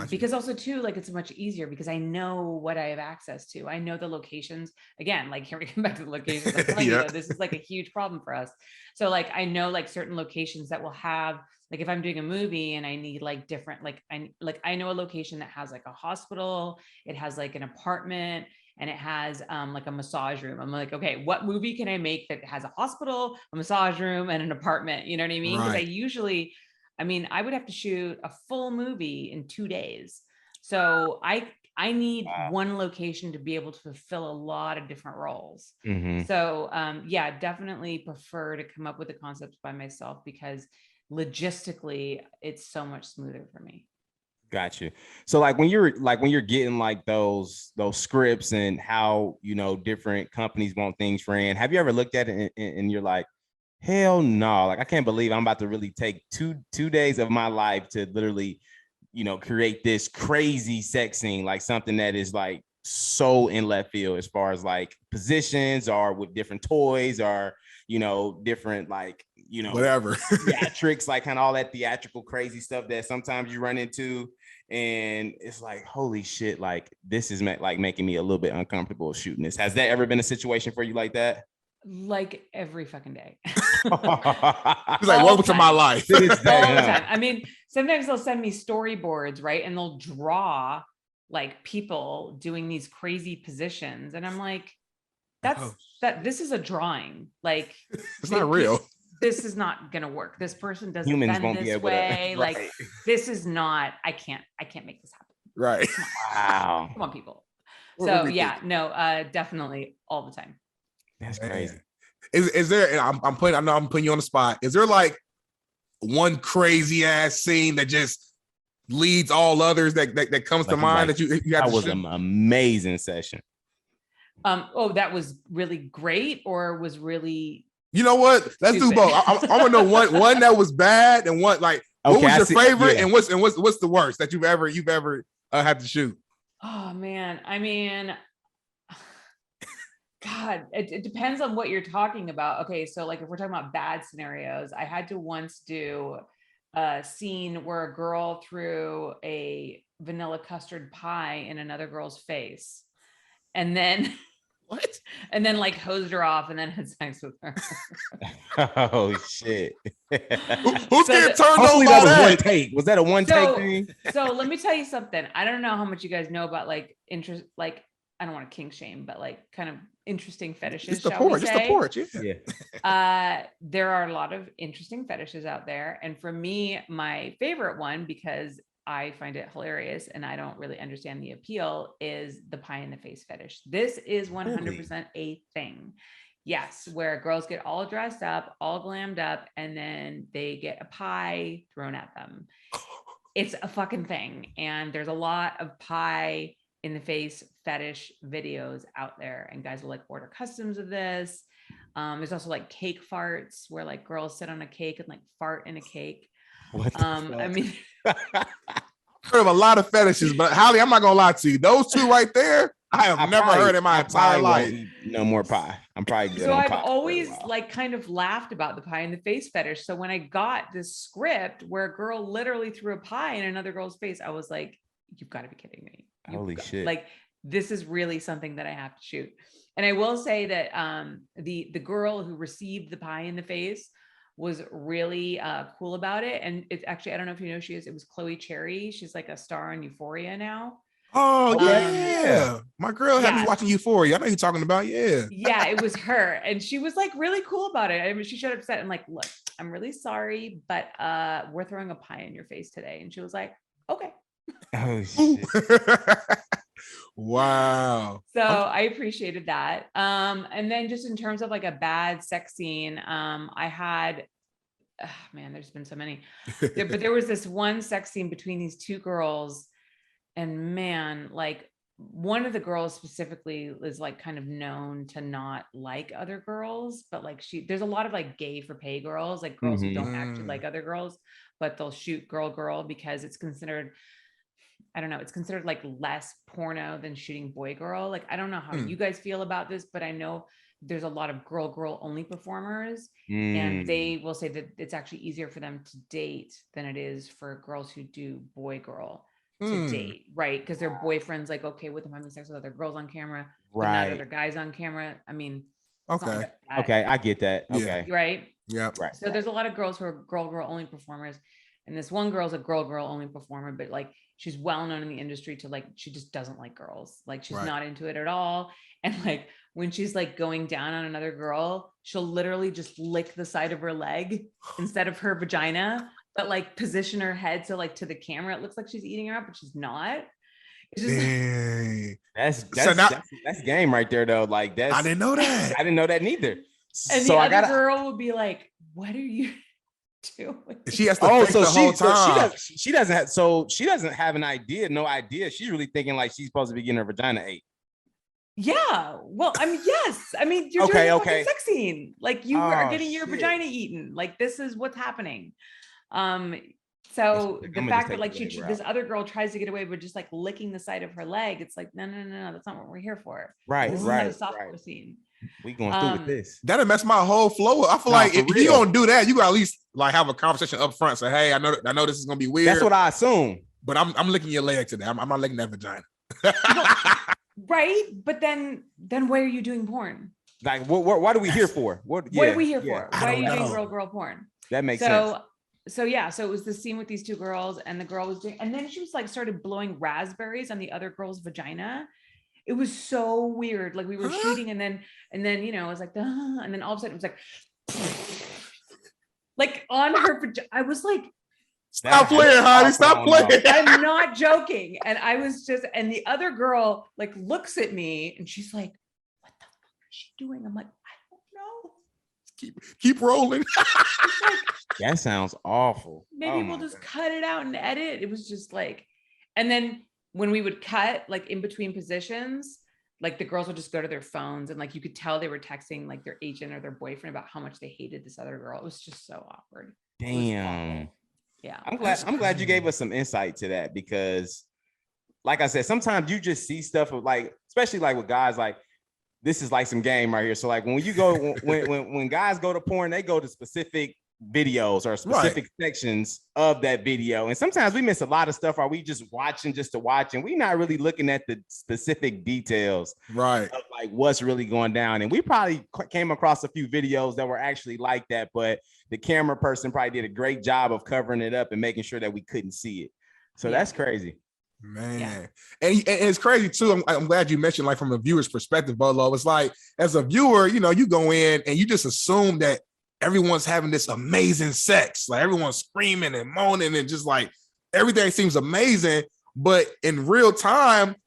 Because also too, like, it's much easier because I know what I have access to. I know the locations. Again, like, here we come back to the locations. I'm telling you, this is like a huge problem for us. So like, I know like certain locations that will have, like, if I'm doing a movie and I need like different, I know a location that has like a hospital, it has like an apartment, and it has like a massage room. I'm like, okay, what movie can I make that has a hospital, a massage room, and an apartment? You know what I mean? Because I would have to shoot a full movie in 2 days. So I need one location to be able to fulfill a lot of different roles. So yeah, definitely prefer to come up with the concepts by myself because logistically it's so much smoother for me. Got you. So like when you're getting like those scripts and how, you know, different companies want things ran, have you ever looked at it and you're like, hell no, like I can't believe I'm about to really take two days of my life to literally, you know, create this crazy sex scene, like something that is like so in left field as far as like positions or with different toys or, you know, different, like, you know, whatever theatrics, like kind of all that theatrical crazy stuff that sometimes you run into. And it's like, holy shit, like this is like making me a little bit uncomfortable shooting this. Has that ever been a situation for you like that? Like every fucking day. It's like, welcome to my life. All the time. I mean, sometimes they'll send me storyboards, right? And they'll draw like people doing these crazy positions. And I'm like, this is a drawing. Like, it's not real. This is not going to work. This person doesn't Humans bend won't this be able way. to, like, this is not, I can't make this happen. Right. Wow. Come on, people. So yeah, no, definitely all the time. That's crazy. Is there, and I'm putting you on the spot. Is there like one crazy ass scene that just leads all others that comes to mind that you have? That was an amazing session. That was really great or was really, you know what? Let's do both. I want to know one that was bad and one like What was your favorite, yeah. and what's the worst that you've ever had to shoot? Oh man, I mean, God, it depends on what you're talking about. Okay, so like if we're talking about bad scenarios, I had to once do a scene where a girl threw a vanilla custard pie in another girl's face, and then What? and then like hosed her off and then had sex with her. Oh shit. Who's So getting turned Hopefully on that by was one that? take. Was that a one take thing? So let me tell you something. I don't know how much you guys know about like interest, like I don't want to kink shame, but like kind of interesting fetishes. It's the shall we porch. It's the say? porch. Yeah. Yeah. There are a lot of interesting fetishes out there, and for me, my favorite one, because I find it hilarious and I don't really understand the appeal, is the pie in the face fetish. This is 100% a thing. Yes, where girls get all dressed up, all glammed up, and then they get a pie thrown at them. It's a fucking thing. And there's a lot of pie in the face fetish videos out there, and guys will like order customs of this. There's also like cake farts where like girls sit on a cake and like fart in a cake. What the I mean, Heard of a lot of fetishes, but Holly, I'm not gonna lie to you. Those two right there, I have never heard in my entire life. No more pie. I'm probably good. so on I've pie always for a while. like kind of laughed about the pie in the face fetish. So when I got this script where a girl literally threw a pie in another girl's face, I was like, you've got to be kidding me. Holy shit. Like, this is really something that I have to shoot. And I will say that the girl who received the pie in the face was really cool about it. And it's actually, I don't know if you know, it was Chloe Cherry. She's like a star on Euphoria now. Oh yeah. My girl had me watching Euphoria. I know you're talking about. Yeah, it was her. And she was like really cool about it. I mean, she showed up upset and like, look, I'm really sorry, but we're throwing a pie in your face today. And she was like, okay. Oh shit. Wow. So I appreciated that. And then just in terms of like a bad sex scene, I had, man, there's been so many, but there was this one sex scene between these two girls, and man, like one of the girls specifically is like kind of known to not like other girls, but like there's a lot of like gay for pay girls, like girls who don't actually like other girls, but they'll shoot girl because it's considered, I don't know, it's considered like less porno than shooting boy girl. Like, I don't know how you guys feel about this, but I know there's a lot of girl only performers, and they will say that it's actually easier for them to date than it is for girls who do boy girl to date, right? Because their boyfriend's like okay with them having sex with other girls on camera, but not other guys on camera. I mean, okay, I get that. Okay, right, yeah, right. So there's a lot of girls who are girl only performers, and this one girl's a girl only performer, but like she's well known in the industry to like, she just doesn't like girls, like she's not into it at all. And like when she's like going down on another girl, she'll literally just lick the side of her leg instead of her vagina, but like position her head so like to the camera it looks like she's eating her up, but she's not. It's just that's game right there though. Like that's, I didn't know that. I didn't know that neither. And so the other girl would be like, what are you doing? She has to think the whole time. She doesn't have an idea, no idea. She's really thinking like she's supposed to be getting her vagina ate. Yeah, well, I mean, yes. I mean, you're doing a fucking sex scene. Like you are getting your vagina eaten. Like this is what's happening. So the fact that like this other girl tries to get away with just like licking the side of her leg, it's like, no, that's not what we're here for. Right, this right. Is not a softcore scene. We going through with this. That'll mess my whole flow up. I feel like if you don't do that, you gotta at least like have a conversation up front. Say, hey, I know this is gonna be weird. That's what I assume. But I'm licking your leg today. I'm not licking that vagina. Right, but then why are you doing porn? Like, what are we here for? What are we here for? Why are you doing girl porn? That makes sense. So yeah, so it was the scene with these two girls, and the girl was doing, and then she was like started blowing raspberries on the other girl's vagina. It was so weird. Like we were shooting, and then you know, it was like, and then all of a sudden it was like on her vagina. I was like, stop playing, Holly. Stop playing. I'm not joking. And I was just, and the other girl like looks at me and she's like, what the fuck is she doing? I'm like, I don't know. Keep rolling. Like, that sounds awful. Maybe we'll just cut it out and edit. It was just like, and then when we would cut like in between positions, like the girls would just go to their phones and like you could tell they were texting like their agent or their boyfriend about how much they hated this other girl. It was just so awkward. Damn. Yeah. I'm glad you gave us some insight to that, because like I said, sometimes you just see stuff of like, especially like with guys, like this is like some game right here. So like when you go, when guys go to porn, they go to specific videos or specific sections of that video. And sometimes we miss a lot of stuff. Are we just watching just to watch? And we're not really looking at the specific details of like what's really going down. And we probably came across a few videos that were actually like that, but the camera person probably did a great job of covering it up and making sure that we couldn't see it. So that's crazy. Man, and it's crazy too. I'm glad you mentioned, like, from a viewer's perspective, Bolo. It's like, as a viewer, you know, you go in and you just assume that everyone's having this amazing sex, like everyone's screaming and moaning and just like everything seems amazing. But in real time,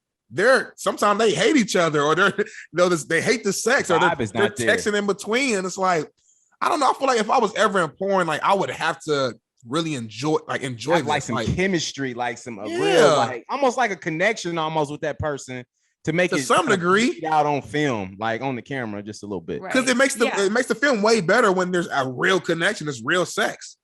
sometimes they hate each other, or they hate the sex, or they're texting in between. And it's like, I don't know. I feel like if I was ever in porn, like I would have to really enjoy like some chemistry, like some real, like almost like a connection almost with that person to make to it some degree out on film, like on the camera, just a little bit. Because it makes the film way better when there's a real connection. It's real sex.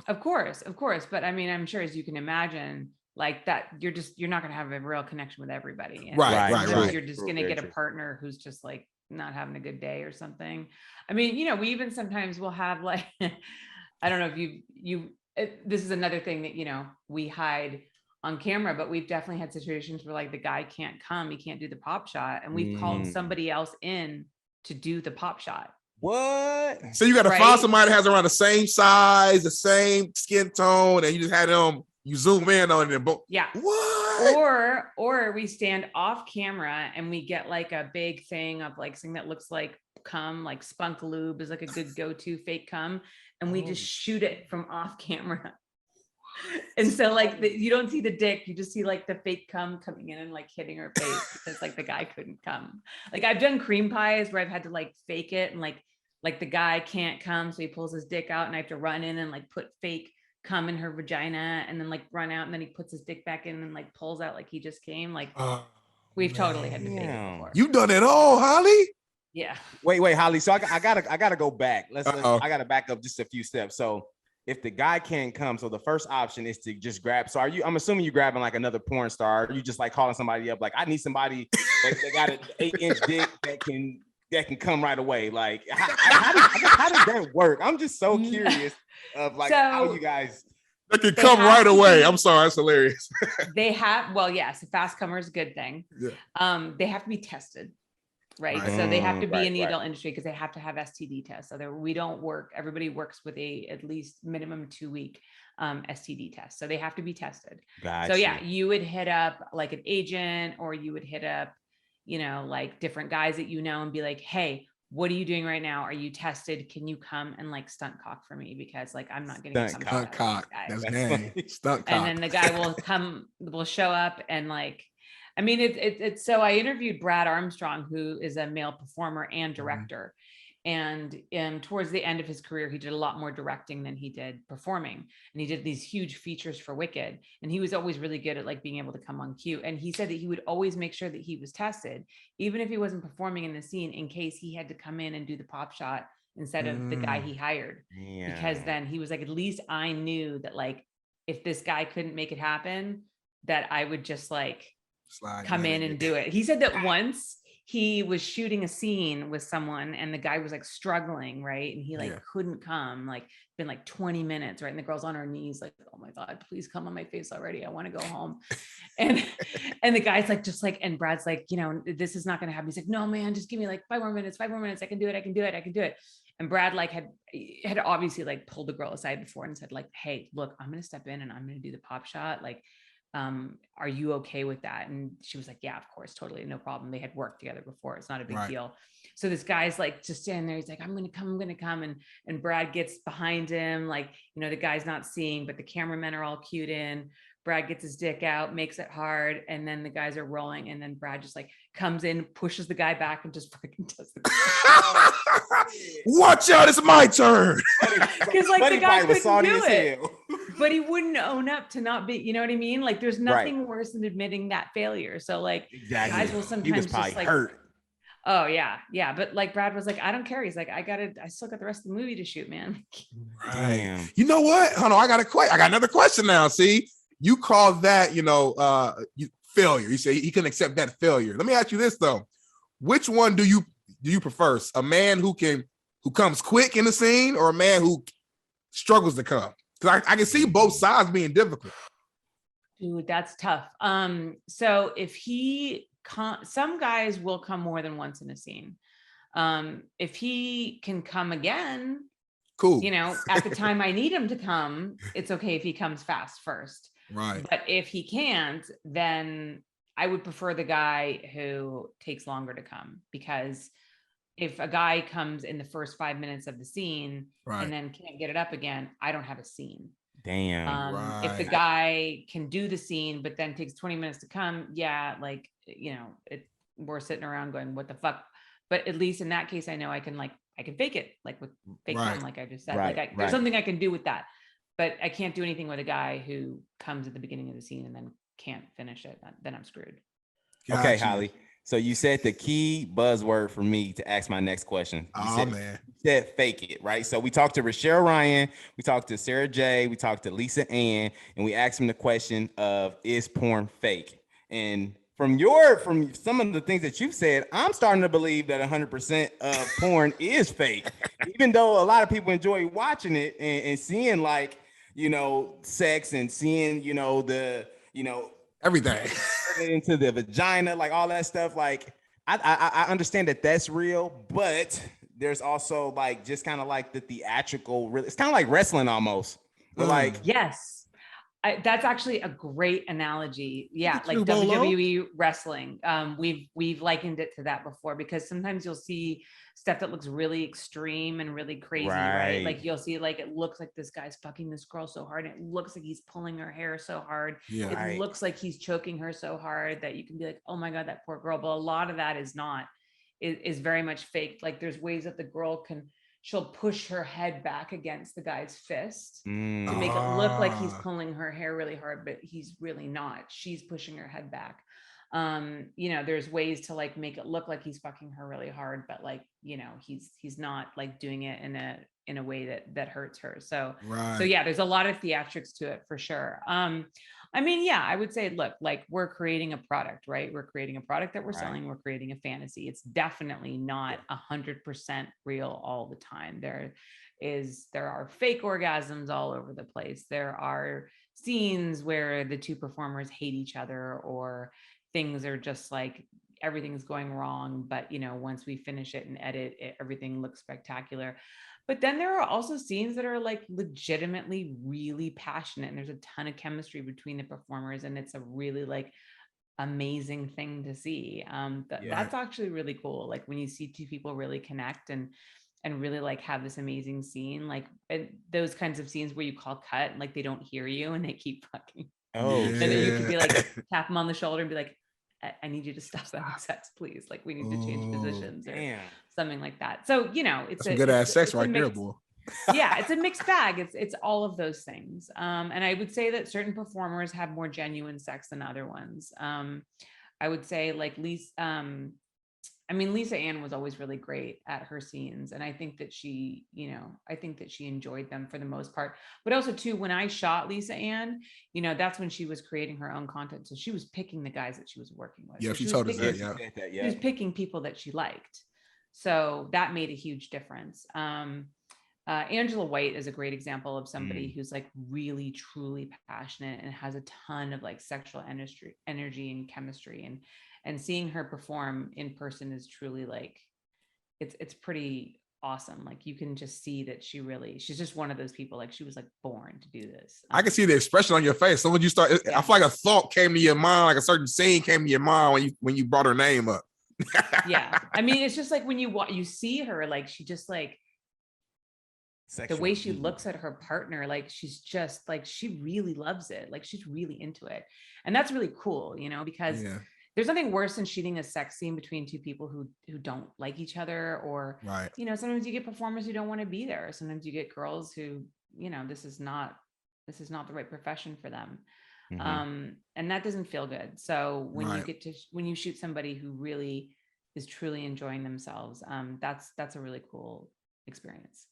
Of course. But I mean, I'm sure, as you can imagine, like that, you're not going to have a real connection with everybody. And right. You're just going to get a partner who's just like not having a good day or something. I mean, you know, we even sometimes will have like, I don't know if this is another thing that, you know, we hide on camera, but we've definitely had situations where like the guy can't come, he can't do the pop shot, and we've called somebody else in to do the pop shot. What? So you got to find somebody that has around the same size, the same skin tone, and you just had them, you zoom in on it and boom. Yeah. What? Or we stand off camera and we get like a big thing of like something that looks like cum, like Spunk Lube is like a good go-to fake cum, and we just shoot it from off camera. And so like you don't see the dick, you just see like the fake cum coming in and like hitting her face because like the guy couldn't come. Like I've done cream pies where I've had to like fake it, and like the guy can't come, so he pulls his dick out and I have to run in and like put fake cum in her vagina and then like run out, and then he puts his dick back in and like pulls out like he just came. Like we've totally had to fake it before. You've done it all, Holly? Yeah. Wait, Holly. So I gotta go back. I gotta back up just a few steps. So if the guy can't come, so the first option is to just grab. So I'm assuming you're grabbing like another porn star. Or you just like calling somebody up, like I need somebody that got an 8-inch dick that can come right away. Like how does that work? I'm just so curious of like how you guys. That can come right away. I'm sorry, that's hilarious. They have, well, yes, a fast comer is a good thing. Yeah. They have to be tested. Right. So they have to be in the adult industry because they have to have STD tests. So we don't work. Everybody works with at least minimum 2-week STD test. So they have to be tested. Gotcha. So yeah, you would hit up like an agent, or you would hit up, you know, like different guys that you know and be like, hey, what are you doing right now? Are you tested? Can you come and like stunt cock for me? Because like I'm not getting stunt cock. That's name. Stunt cock. And then the guy will show up and like, I mean, it's so I interviewed Brad Armstrong, who is a male performer and director. And towards the end of his career, he did a lot more directing than he did performing. And he did these huge features for Wicked. And he was always really good at like being able to come on cue. And he said that he would always make sure that he was tested, even if he wasn't performing in the scene, in case he had to come in and do the pop shot instead of the guy he hired. Yeah. Because then he was like, at least I knew that like, if this guy couldn't make it happen, that I would just like come in and do it. He said that once he was shooting a scene with someone and the guy was like struggling, right? And he like couldn't come, like been like 20 minutes, right? And the girl's on her knees like, oh my God, please come on my face already. I want to go home. And the guy's like, just like, and Brad's like, you know, this is not going to happen. He's like, no, man, just give me like 5 more minutes. I can do it. And Brad like had obviously like pulled the girl aside before and said like, hey, look, I'm going to step in and I'm going to do the pop shot. Like, are you okay with that? And she was like, yeah, of course, totally, no problem. They had worked together before. It's not a big deal. So this guy's like just standing there. He's like, I'm gonna come. And Brad gets behind him, like, you know, the guy's not seeing, but the cameramen are all cued in. Brad gets his dick out, makes it hard, and then the guys are rolling, and then Brad just like comes in, pushes the guy back, and just fucking does the watch out, it's my turn. Because like the guy couldn't do it, but he wouldn't own up to not be, you know what I mean? Like there's nothing worse than admitting that failure. So like guys will sometimes just like hurt. Oh yeah. Yeah. But like Brad was like, I don't care. He's like, I still got the rest of the movie to shoot, man. Right. Damn. You know what? Hold on. I got another question now. See, you call that, failure. You say he couldn't accept that failure. Let me ask you this though. Which one do you prefer? A man who comes quick in the scene, or a man who struggles to come? Because I can see both sides being difficult. Dude, that's tough. So if some guys will come more than once in a scene. If he can come again, cool. At the time I need him to come, it's okay if he comes fast first. Right. But if he can't, then I would prefer the guy who takes longer to come, because if a guy comes in the first 5 minutes of the scene and then can't get it up again, I don't have a scene. Damn. If the guy can do the scene, but then takes 20 minutes to come, we're sitting around going, what the fuck? But at least in that case, I know I can fake it, like with fake come, like I just said, there's something I can do with that, but I can't do anything with a guy who comes at the beginning of the scene and then can't finish it. Then I'm screwed. Okay, Holly. So you said the key buzzword for me to ask my next question. You said fake it, right? So we talked to Rochelle Ryan, we talked to Sarah J, we talked to Lisa Ann, and we asked them the question of, is porn fake? And from some of the things that you've said, I'm starting to believe that 100% of porn is fake, even though a lot of people enjoy watching it and seeing sex and seeing, everything into the vagina, like all that stuff. Like I understand that that's real, but there's also like just kind of like the theatrical. It's kind of like wrestling almost. But yes. That's actually a great analogy. Yeah, like WWE wrestling. We've likened it to that before, because sometimes you'll see stuff that looks really extreme and really crazy, right? Like you'll see it looks like this guy's fucking this girl so hard, and it looks like he's pulling her hair so hard. Yeah. It looks like he's choking her so hard that you can be like, oh my God, that poor girl. But a lot of that is very much fake. Like there's ways that the girl she'll push her head back against the guy's fist to make it look like he's pulling her hair really hard, but he's really not. She's pushing her head back. There's ways to make it look like he's fucking her really hard, but he's not doing it in a way that hurts her. So yeah, there's a lot of theatrics to it for sure. I would say, look, we're creating a product, right? We're creating a product that we're selling. We're creating a fantasy. It's definitely not 100% real all the time. There are fake orgasms all over the place. There are scenes where the two performers hate each other, or things are just everything's going wrong. But once we finish it and edit it, everything looks spectacular. But then there are also scenes that are legitimately really passionate, and there's a ton of chemistry between the performers, and it's a really amazing thing to see. That's actually really cool. When you see two people really connect and really have this amazing scene, those kinds of scenes where you call cut and they don't hear you and they keep fucking. Oh, and then you could be tap them on the shoulder and be like, I need you to stop having sex, please. We need to change positions or something like that. So, it's some good ass sex right there, boy. Yeah, it's a mixed bag. It's all of those things. And I would say that certain performers have more genuine sex than other ones. I would say Lisa Ann was always really great at her scenes. And I think that she enjoyed them for the most part. But also too, when I shot Lisa Ann, that's when she was creating her own content. So she was picking the guys that she was working with. Yeah, so she told us that, She was picking people that she liked. So that made a huge difference. Angela White is a great example of somebody who's really truly passionate and has a ton of sexual energy and chemistry, and seeing her perform in person is truly it's pretty awesome. You can just see that she's just one of those people. She was born to do this. I can see the expression on your face. So when you start, I feel like a thought came to your mind, a certain scene came to your mind when you brought her name up. Yeah, it's just when you see her, she just the way she looks at her partner, she's just she really loves it. She's really into it. And that's really cool, because there's nothing worse than shooting a sex scene between two people who don't like each other, or, sometimes you get performers who don't want to be there. Sometimes you get girls who, this is not the right profession for them. And that doesn't feel good. So when you shoot somebody who really is truly enjoying themselves. That's a really cool experience.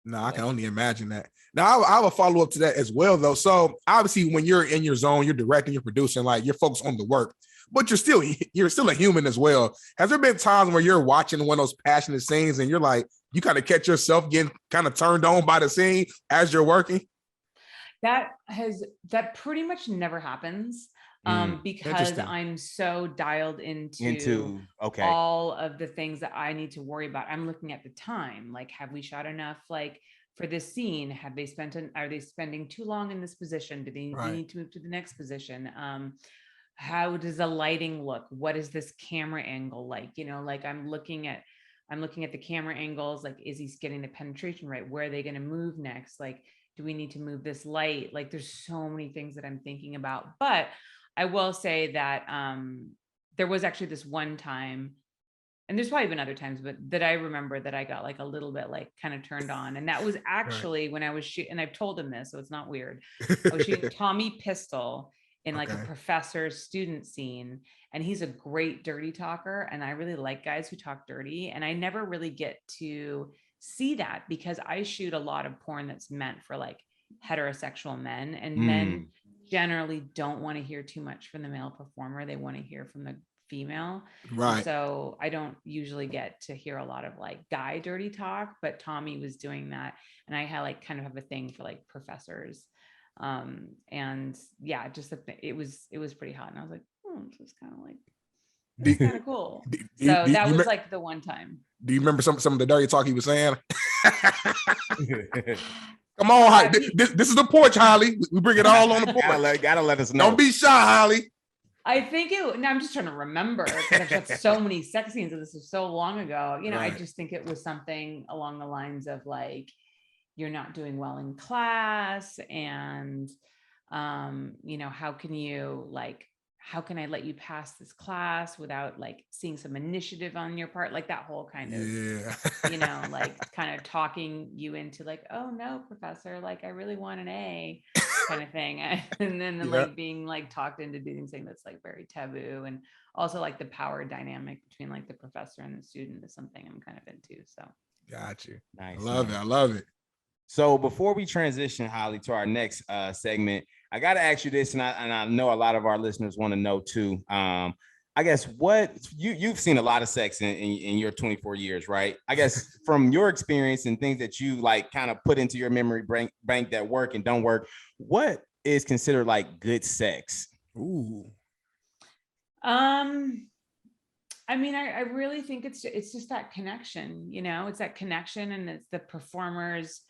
No, I can only imagine that. Now, I have a follow up to that as well, though. So obviously, when you're in your zone, you're directing, you're producing, like you're focused on the work, but you're still a human as well. Has there been times where you're watching one of those passionate scenes and you're like, you kind of catch yourself getting kind of turned on by the scene as you're working? That pretty much never happens. Because I'm so dialed into all of the things that I need to worry about. I'm looking at the time, like, have we shot enough, like, for this scene? Are they spending too long in this position? Do they need to move to the next position? How does the lighting look? What is this camera angle like? Like I'm looking at the camera angles, like, is he getting the penetration right? Where are they going to move next? Like, do we need to move this light? Like, there's so many things that I'm thinking about. But I will say that there was actually this one time, and there's probably been other times, but that I remember that I got like a little bit like kind of turned on. And that was actually when I was shooting, and I've told him this, so it's not weird. I was shooting Tommy Pistol in like a professor student scene, and he's a great dirty talker. And I really like guys who talk dirty. And I never really get to see that because I shoot a lot of porn that's meant for like heterosexual men, and men generally don't want to hear too much from the male performer. They want to hear from the female. Right. And so I don't usually get to hear a lot of like guy dirty talk, but Tommy was doing that. And I had like kind of have a thing for like professors. And yeah, just it was pretty hot. And I was like, this is kind of like, kind of cool. So that was like the one time. Do you remember some of the dirty talk he was saying? Come on, Holly. This is the porch, Holly. We bring it all on the porch. Gotta let us know. Don't be shy, Holly. I think I'm just trying to remember because I've got so many sex scenes and this was so long ago. I just think it was something along the lines of like, you're not doing well in class, and how can I let you pass this class without like seeing some initiative on your part? Like that whole kind of, like kind of talking you into like, oh no, professor, like I really want an A kind of thing. And then like being like talked into doing something that's like very taboo. And also like the power dynamic between like the professor and the student is something I'm kind of into. So. Got you. Nice. I love it. So before we transition, Holly, to our next segment, I got to ask you this, and I know a lot of our listeners want to know too. I guess what you've seen a lot of sex in your 24 years, right? I guess from your experience and things that you like kind of put into your memory bank that work and don't work, what is considered like good sex? Ooh. I mean, I really think it's just that connection, it's that connection, and it's the performers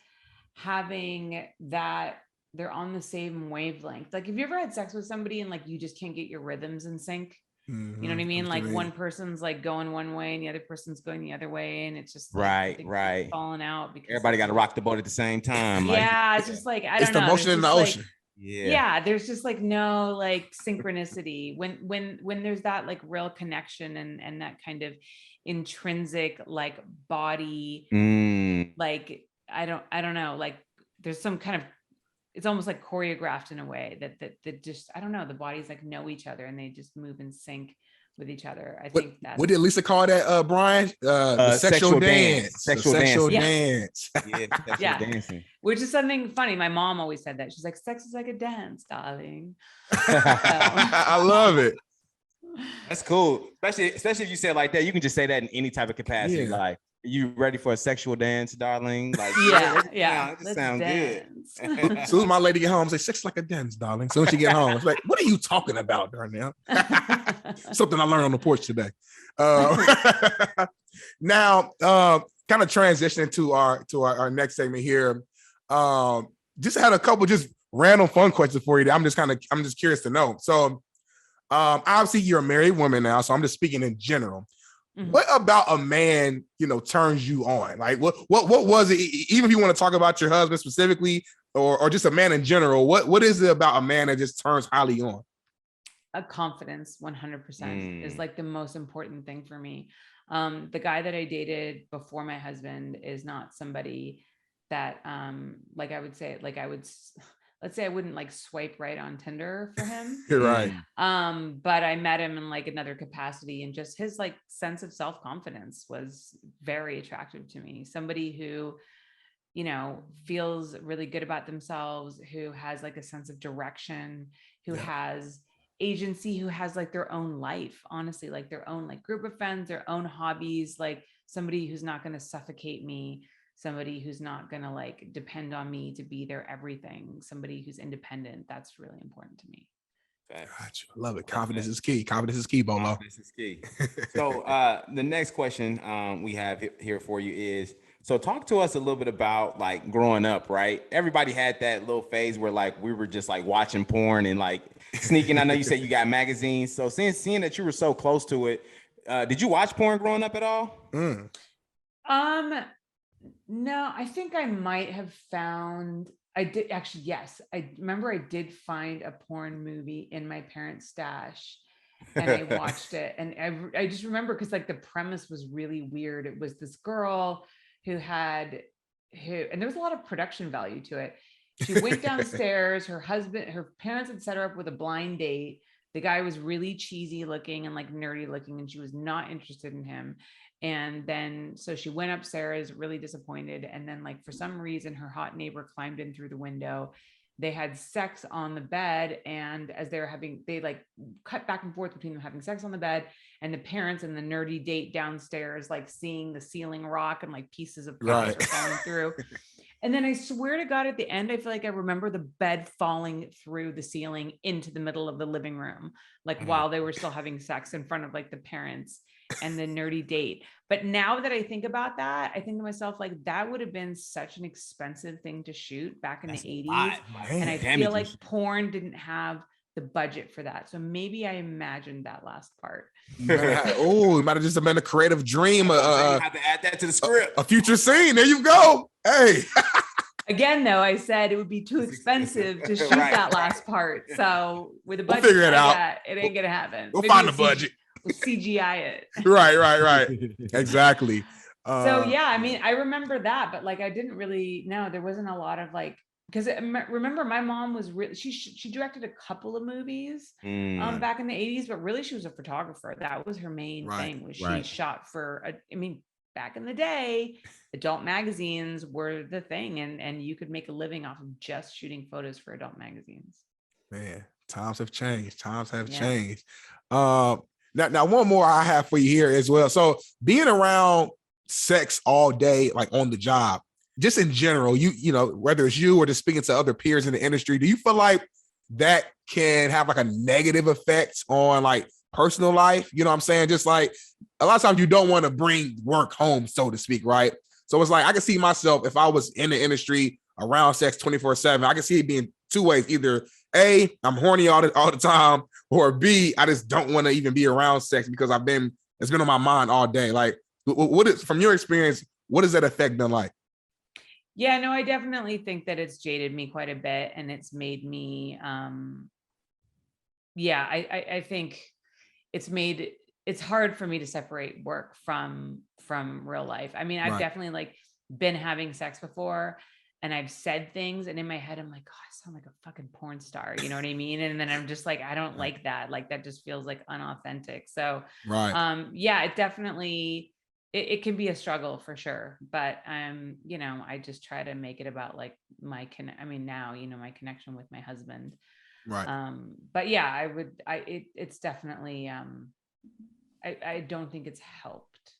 having that they're on the same wavelength. Like, have you ever had sex with somebody and like you just can't get your rhythms in sync? You know what I mean? Like one person's like going one way and the other person's going the other way, and it's just like, right falling out because everybody got to rock the boat at the same time. Yeah, it's just like I don't know. It's the motion in the ocean. Yeah, there's just like no like synchronicity when there's that like real connection and that kind of intrinsic like body like I don't know, like there's some kind of, it's almost like choreographed in a way that just, I don't know, the bodies like know each other and they just move in sync with each other. I think that. What did Lisa call that, Brian? Sexual dance. Sexual dance. Yeah, dancing. Which is something funny. My mom always said that. She's like, sex is like a dance, darling. I love it. That's cool. Especially if you say it like that, you can just say that in any type of capacity. Yeah. Like, you ready for a sexual dance, darling? Like, yeah. It just sounds good. As soon as my lady get home, say sex like a dance, darling. As soon as she get home, it's like, what are you talking about, Darnell? Something I learned on the porch today. Now, kind of transitioning to our next segment here. Just had a couple just random fun questions for you. I'm just curious to know. So, obviously you're a married woman now, so I'm just speaking in general. Mm-hmm. What about a man, turns you on? Like what was it? Even if you want to talk about your husband specifically, or just a man in general, what is it about a man that just turns Holly on? A confidence, 100% is like the most important thing for me. The guy that I dated before my husband is not somebody that, like I would say, like let's say I wouldn't like swipe right on Tinder for him. You're right. But I met him in like another capacity, and just his like sense of self-confidence was very attractive to me. Somebody who, you know, feels really good about themselves, who has like a sense of direction, who has agency, who has like their own life, honestly, like their own like group of friends, their own hobbies, like somebody who's not going to suffocate me, somebody who's not going to like depend on me to be their everything, somebody who's independent. That's really important to me. Gotcha. I love it. Confidence is key. Confidence is key, Bolo. Confidence is key. So the next question we have here for you is, so talk to us a little bit about like growing up, right? Everybody had that little phase where like we were just like watching porn and like sneaking. I know you said you got magazines. So seeing that you were so close to it, did you watch porn growing up at all? No, I think I might have found, I did actually, yes. I remember I did find a porn movie in my parents' stash and I watched it. And I just remember because like the premise was really weird. It was this girl and there was a lot of production value to it. She went downstairs, her parents had set her up with a blind date. The guy was really cheesy looking and like nerdy looking, and she was not interested in him. And then, so she went upstairs really disappointed. And then like, for some reason, her hot neighbor climbed in through the window. They had sex on the bed. And as they like cut back and forth between them having sex on the bed and the parents and the nerdy date downstairs, like seeing the ceiling rock and like pieces of glass are falling through. And then I swear to God, at the end, I feel like I remember the bed falling through the ceiling into the middle of the living room, like while they were still having sex in front of like the parents and the nerdy date. But now that I think about that, I think to myself, like that would have been such an expensive thing to shoot back in the 80s. And I feel like porn didn't have the budget for that. So maybe I imagined that last part. Oh, it might have just been a creative dream. You have to add that to the script. A future scene. There you go. Hey. Again, though, I said it would be too expensive to shoot that last part. So with a budget, we'll figure it out. It ain't gonna happen. We'll find the budget. We'll CGI it. Right. Exactly. So yeah, I mean, I remember that, but like I didn't really know. There wasn't a lot of like, because remember my mom was really, she directed a couple of movies back in the 80s, but really she was a photographer. That was her main thing, was she shot for back in the day, adult magazines were the thing, and you could make a living off of just shooting photos for adult magazines. Man, times have changed. Changed. Now one more I have for you here as well. So being around sex all day, like on the job, just in general, you know, whether it's you or just speaking to other peers in the industry, do you feel like that can have like a negative effect on like personal life? You know what I'm saying? Just like a lot of times you don't want to bring work home, so to speak, right? So it's like I can see myself, if I was in the industry around sex 24/7, I can see it being two ways. Either A, I'm horny all the time, or B, I just don't want to even be around sex because it's been on my mind all day. Like, what is, from your experience, what does that effect been like? Yeah, no, I definitely think that it's jaded me quite a bit, and it's made me, I think it's hard for me to separate work from real life. I mean, I've definitely like been having sex before, and I've said things, and in my head, I'm like, oh, I sound like a fucking porn star. You know what I mean? And then I'm just like, I don't like that. Like, that just feels like unauthentic. So, it definitely, it can be a struggle for sure. But, you know, I just try to make it about like my connection with my husband. Right. But yeah, it's definitely, I don't think it's helped.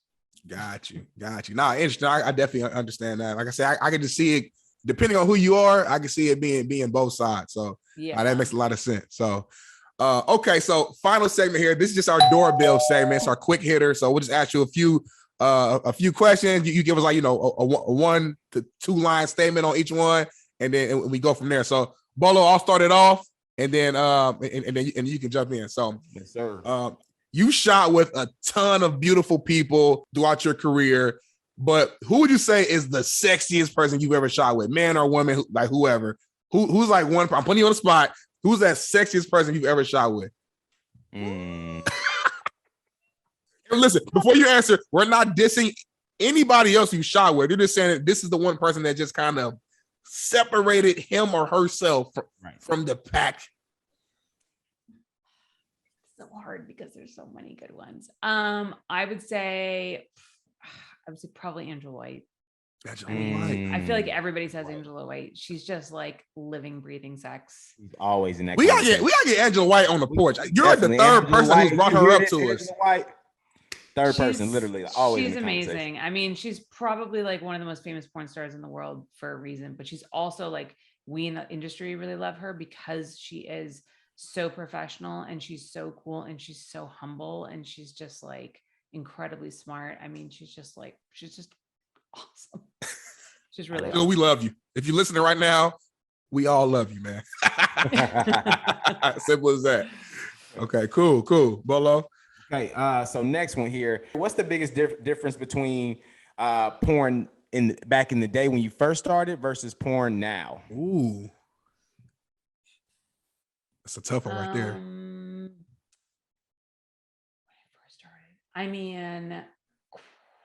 Got you. Nah, interesting. I definitely understand that. Like I said, I can just see it, depending on who you are, I can see it being both sides. So that makes a lot of sense. So, okay. So final segment here. This is just our doorbell segment. It's our quick hitter. So we'll just ask you a few questions. You give us like, you know, a 1 to 2 line statement on each one, and then we go from there. So Bolo, I'll start it off, and then and you can jump in. So yes, sir. You shot with a ton of beautiful people throughout your career, but who would you say is the sexiest person you've ever shot with, man or woman, like whoever? Who's like one? I'm putting you on the spot. Who's that sexiest person you've ever shot with? Listen, before you answer, we're not dissing anybody else you shot with. You're just saying that this is the one person that just kind of separated him or herself from the pack? So hard because there's so many good ones. I would say probably Angela White. I feel like everybody says Angela White. She's just like living, breathing sex. She's always in that. We gotta get Angela White on the porch. You're the third person who's brought her up to us. Third person, literally. Always. She's amazing. I mean, she's probably like one of the most famous porn stars in the world for a reason, but she's also like, we in the industry really love her because she is so professional and she's so cool and she's so humble and she's just like incredibly smart. I mean, she's just awesome. She's really awesome. We love you. If you're listening right now, we all love you, man. Simple as that. Okay, cool. Bolo. Okay, so next one here. What's the biggest difference between porn back in the day when you first started versus porn now? Ooh. That's a tough one right there. When I first started, I mean,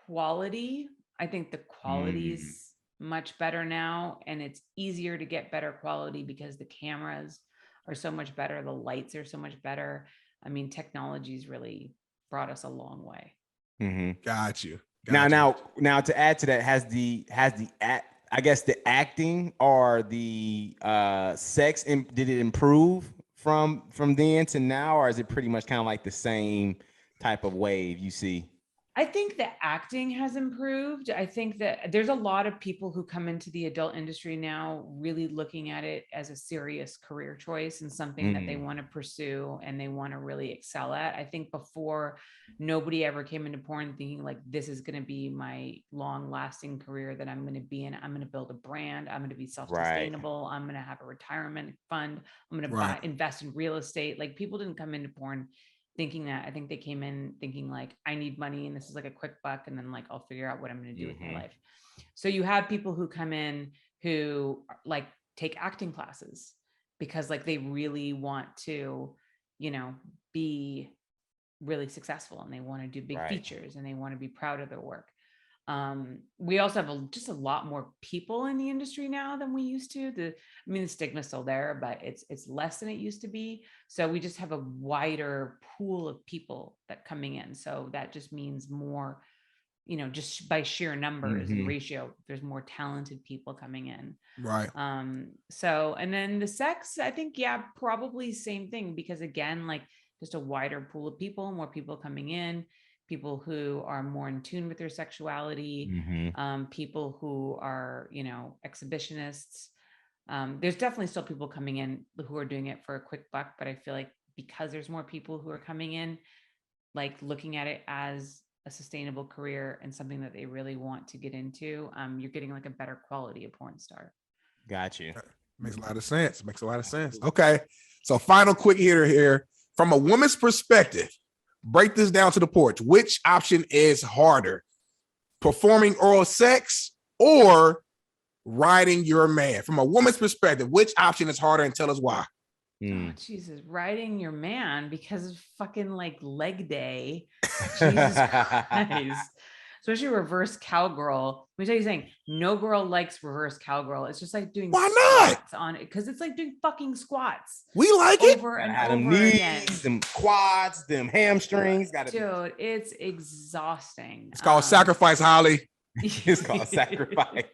quality. I think the quality is much better now, and it's easier to get better quality because the cameras are so much better. The lights are so much better. I mean, technology's really brought us a long way. Got you. Now, to add to that, has the I guess the acting or the sex, did it improve from then to now, or is it pretty much kind of like the same type of wave you see? I think the acting has improved. I think that there's a lot of people who come into the adult industry now really looking at it as a serious career choice and something that they want to pursue and they want to really excel at. I think before, nobody ever came into porn thinking like, this is going to be my long lasting career that I'm going to be in. I'm going to build a brand. I'm going to be self-sustainable. I'm going to have a retirement fund. I'm going to invest in real estate. Like, people didn't come into porn thinking that. I think they came in thinking like, I need money and this is like a quick buck, and then like, I'll figure out what I'm going to do with my life. So you have people who come in who like take acting classes because like they really want to, be really successful and they want to do big features and they want to be proud of their work. We also have just a lot more people in the industry now than we used to. The stigma's still there, but it's less than it used to be. So we just have a wider pool of people that coming in. So that just means more, just by sheer numbers and ratio, there's more talented people coming in. Right. So, and then the sex, I think, probably same thing, because again, like just a wider pool of people, more people coming in. People who are more in tune with their sexuality, people who are, exhibitionists. There's definitely still people coming in who are doing it for a quick buck, but I feel like because there's more people who are coming in, like looking at it as a sustainable career and something that they really want to get into, you're getting like a better quality of porn star. Got you. Makes a lot of sense. Okay. So final quick hitter here. From a woman's perspective, break this down to the porch. Which option is harder? Performing oral sex or riding your man? From a woman's perspective, which option is harder, and tell us why? Oh, Jesus, riding your man because of fucking like leg day. Jesus Christ. Especially reverse cowgirl. Let me tell you something. No girl likes reverse cowgirl. It's just like doing squats on it, because it's like doing fucking squats. We like it. Over and them over knees, again. them quads, them hamstrings. Dude, it's exhausting. It's called sacrifice, Holly. It's called sacrifice.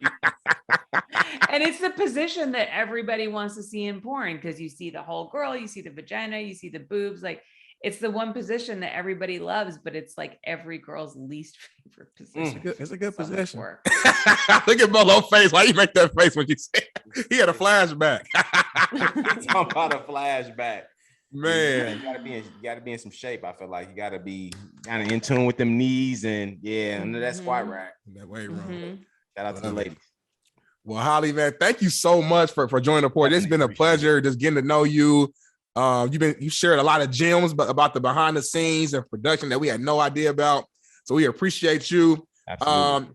And it's the position that everybody wants to see in porn, because you see the whole girl, you see the vagina, you see the boobs. Like, it's the one position that everybody loves, but it's like every girl's least favorite position. It's a good position. Look at Bolo's face. Why you make that face when you say it? He had a flashback? Talking about a flashback. Man, you gotta be in some shape. I feel like you gotta be kind of in tune with them knees and under that squat rack. That way, wrong. Shout out to the ladies. Well, Holly, man, thank you so much for joining the Porch. It's been a pleasure just getting to know you. You shared a lot of gems about the behind the scenes and production that we had no idea about. So we appreciate you. Absolutely.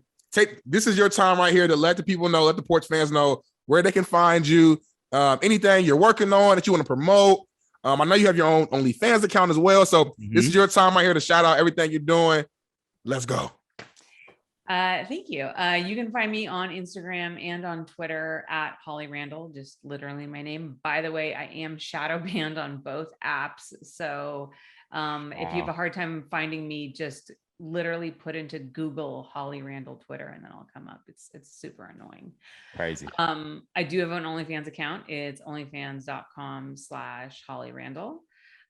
This is your time right here to let the people know, let the Porch fans know where they can find you. Anything you're working on that you want to promote. I know you have your own OnlyFans account as well. So this is your time right here to shout out everything you're doing. Let's go. Thank you. You can find me on Instagram and on Twitter at Holly Randall, just literally my name. By the way, I am shadow banned on both apps. So if you have a hard time finding me, just literally put into Google Holly Randall Twitter and then I'll come up. It's super annoying. Crazy. I do have an OnlyFans account. It's onlyfans.com/Holly Randall.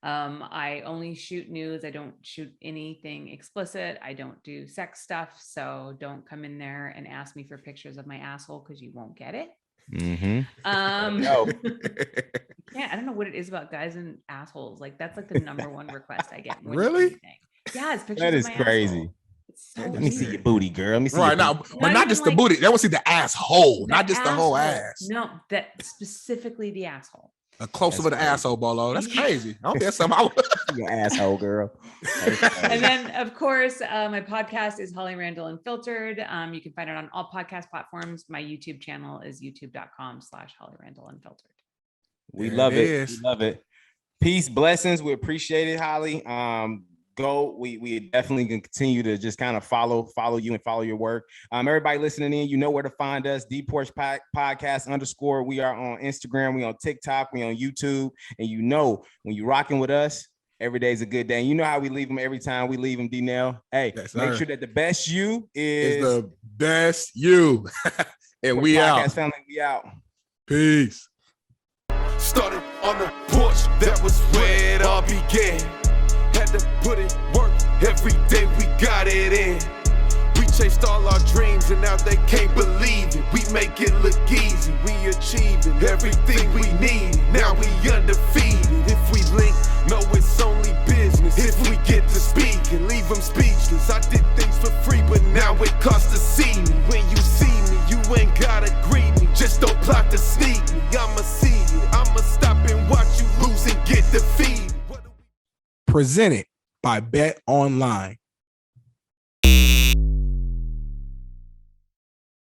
I only shoot news. I don't shoot anything explicit. I don't do sex stuff. So don't come in there and ask me for pictures of my asshole because you won't get it. No. Yeah, I don't know what it is about guys and assholes. Like that's like the number one request I get. Really? Yeah, it's pictures That is of my crazy. asshole. So Let me see your booty, girl. Let me see. Right now, but not just the booty. They want to see the asshole, not just the whole ass. No, that specifically the asshole. A close up of the asshole, Bolo. That's crazy. I don't think something. Your asshole, girl. And then, of course, my podcast is Holly Randall Unfiltered. You can find it on all podcast platforms. My YouTube channel is youtube.com/Holly Randall Unfiltered. We love it. We love it. Peace, blessings. We appreciate it, Holly. We definitely can continue to just kind of follow you and follow your work. Everybody listening in, you know where to find us. Porch podcast _. We are on Instagram, we on TikTok, we on YouTube, and you know when you're rocking with us, every day is a good day. And you know how we leave them every time we leave them, D-Nell. Hey, make sure that the best you is the best you. And we out. Family, we out. Peace. Started on the porch, that was where it all began. Had to put in work, every day we got it in. We chased all our dreams and now they can't believe it. We make it look easy, we achieving everything we need. Now we undefeated. If we link, no it's only business. If we get to speak and leave them speechless. I did things for free but now it costs to see me. When you see me, you ain't gotta greet me. Just don't plot to sneak me. I'ma see it, I'ma stop and watch you lose and get defeated. Presented by BetOnline.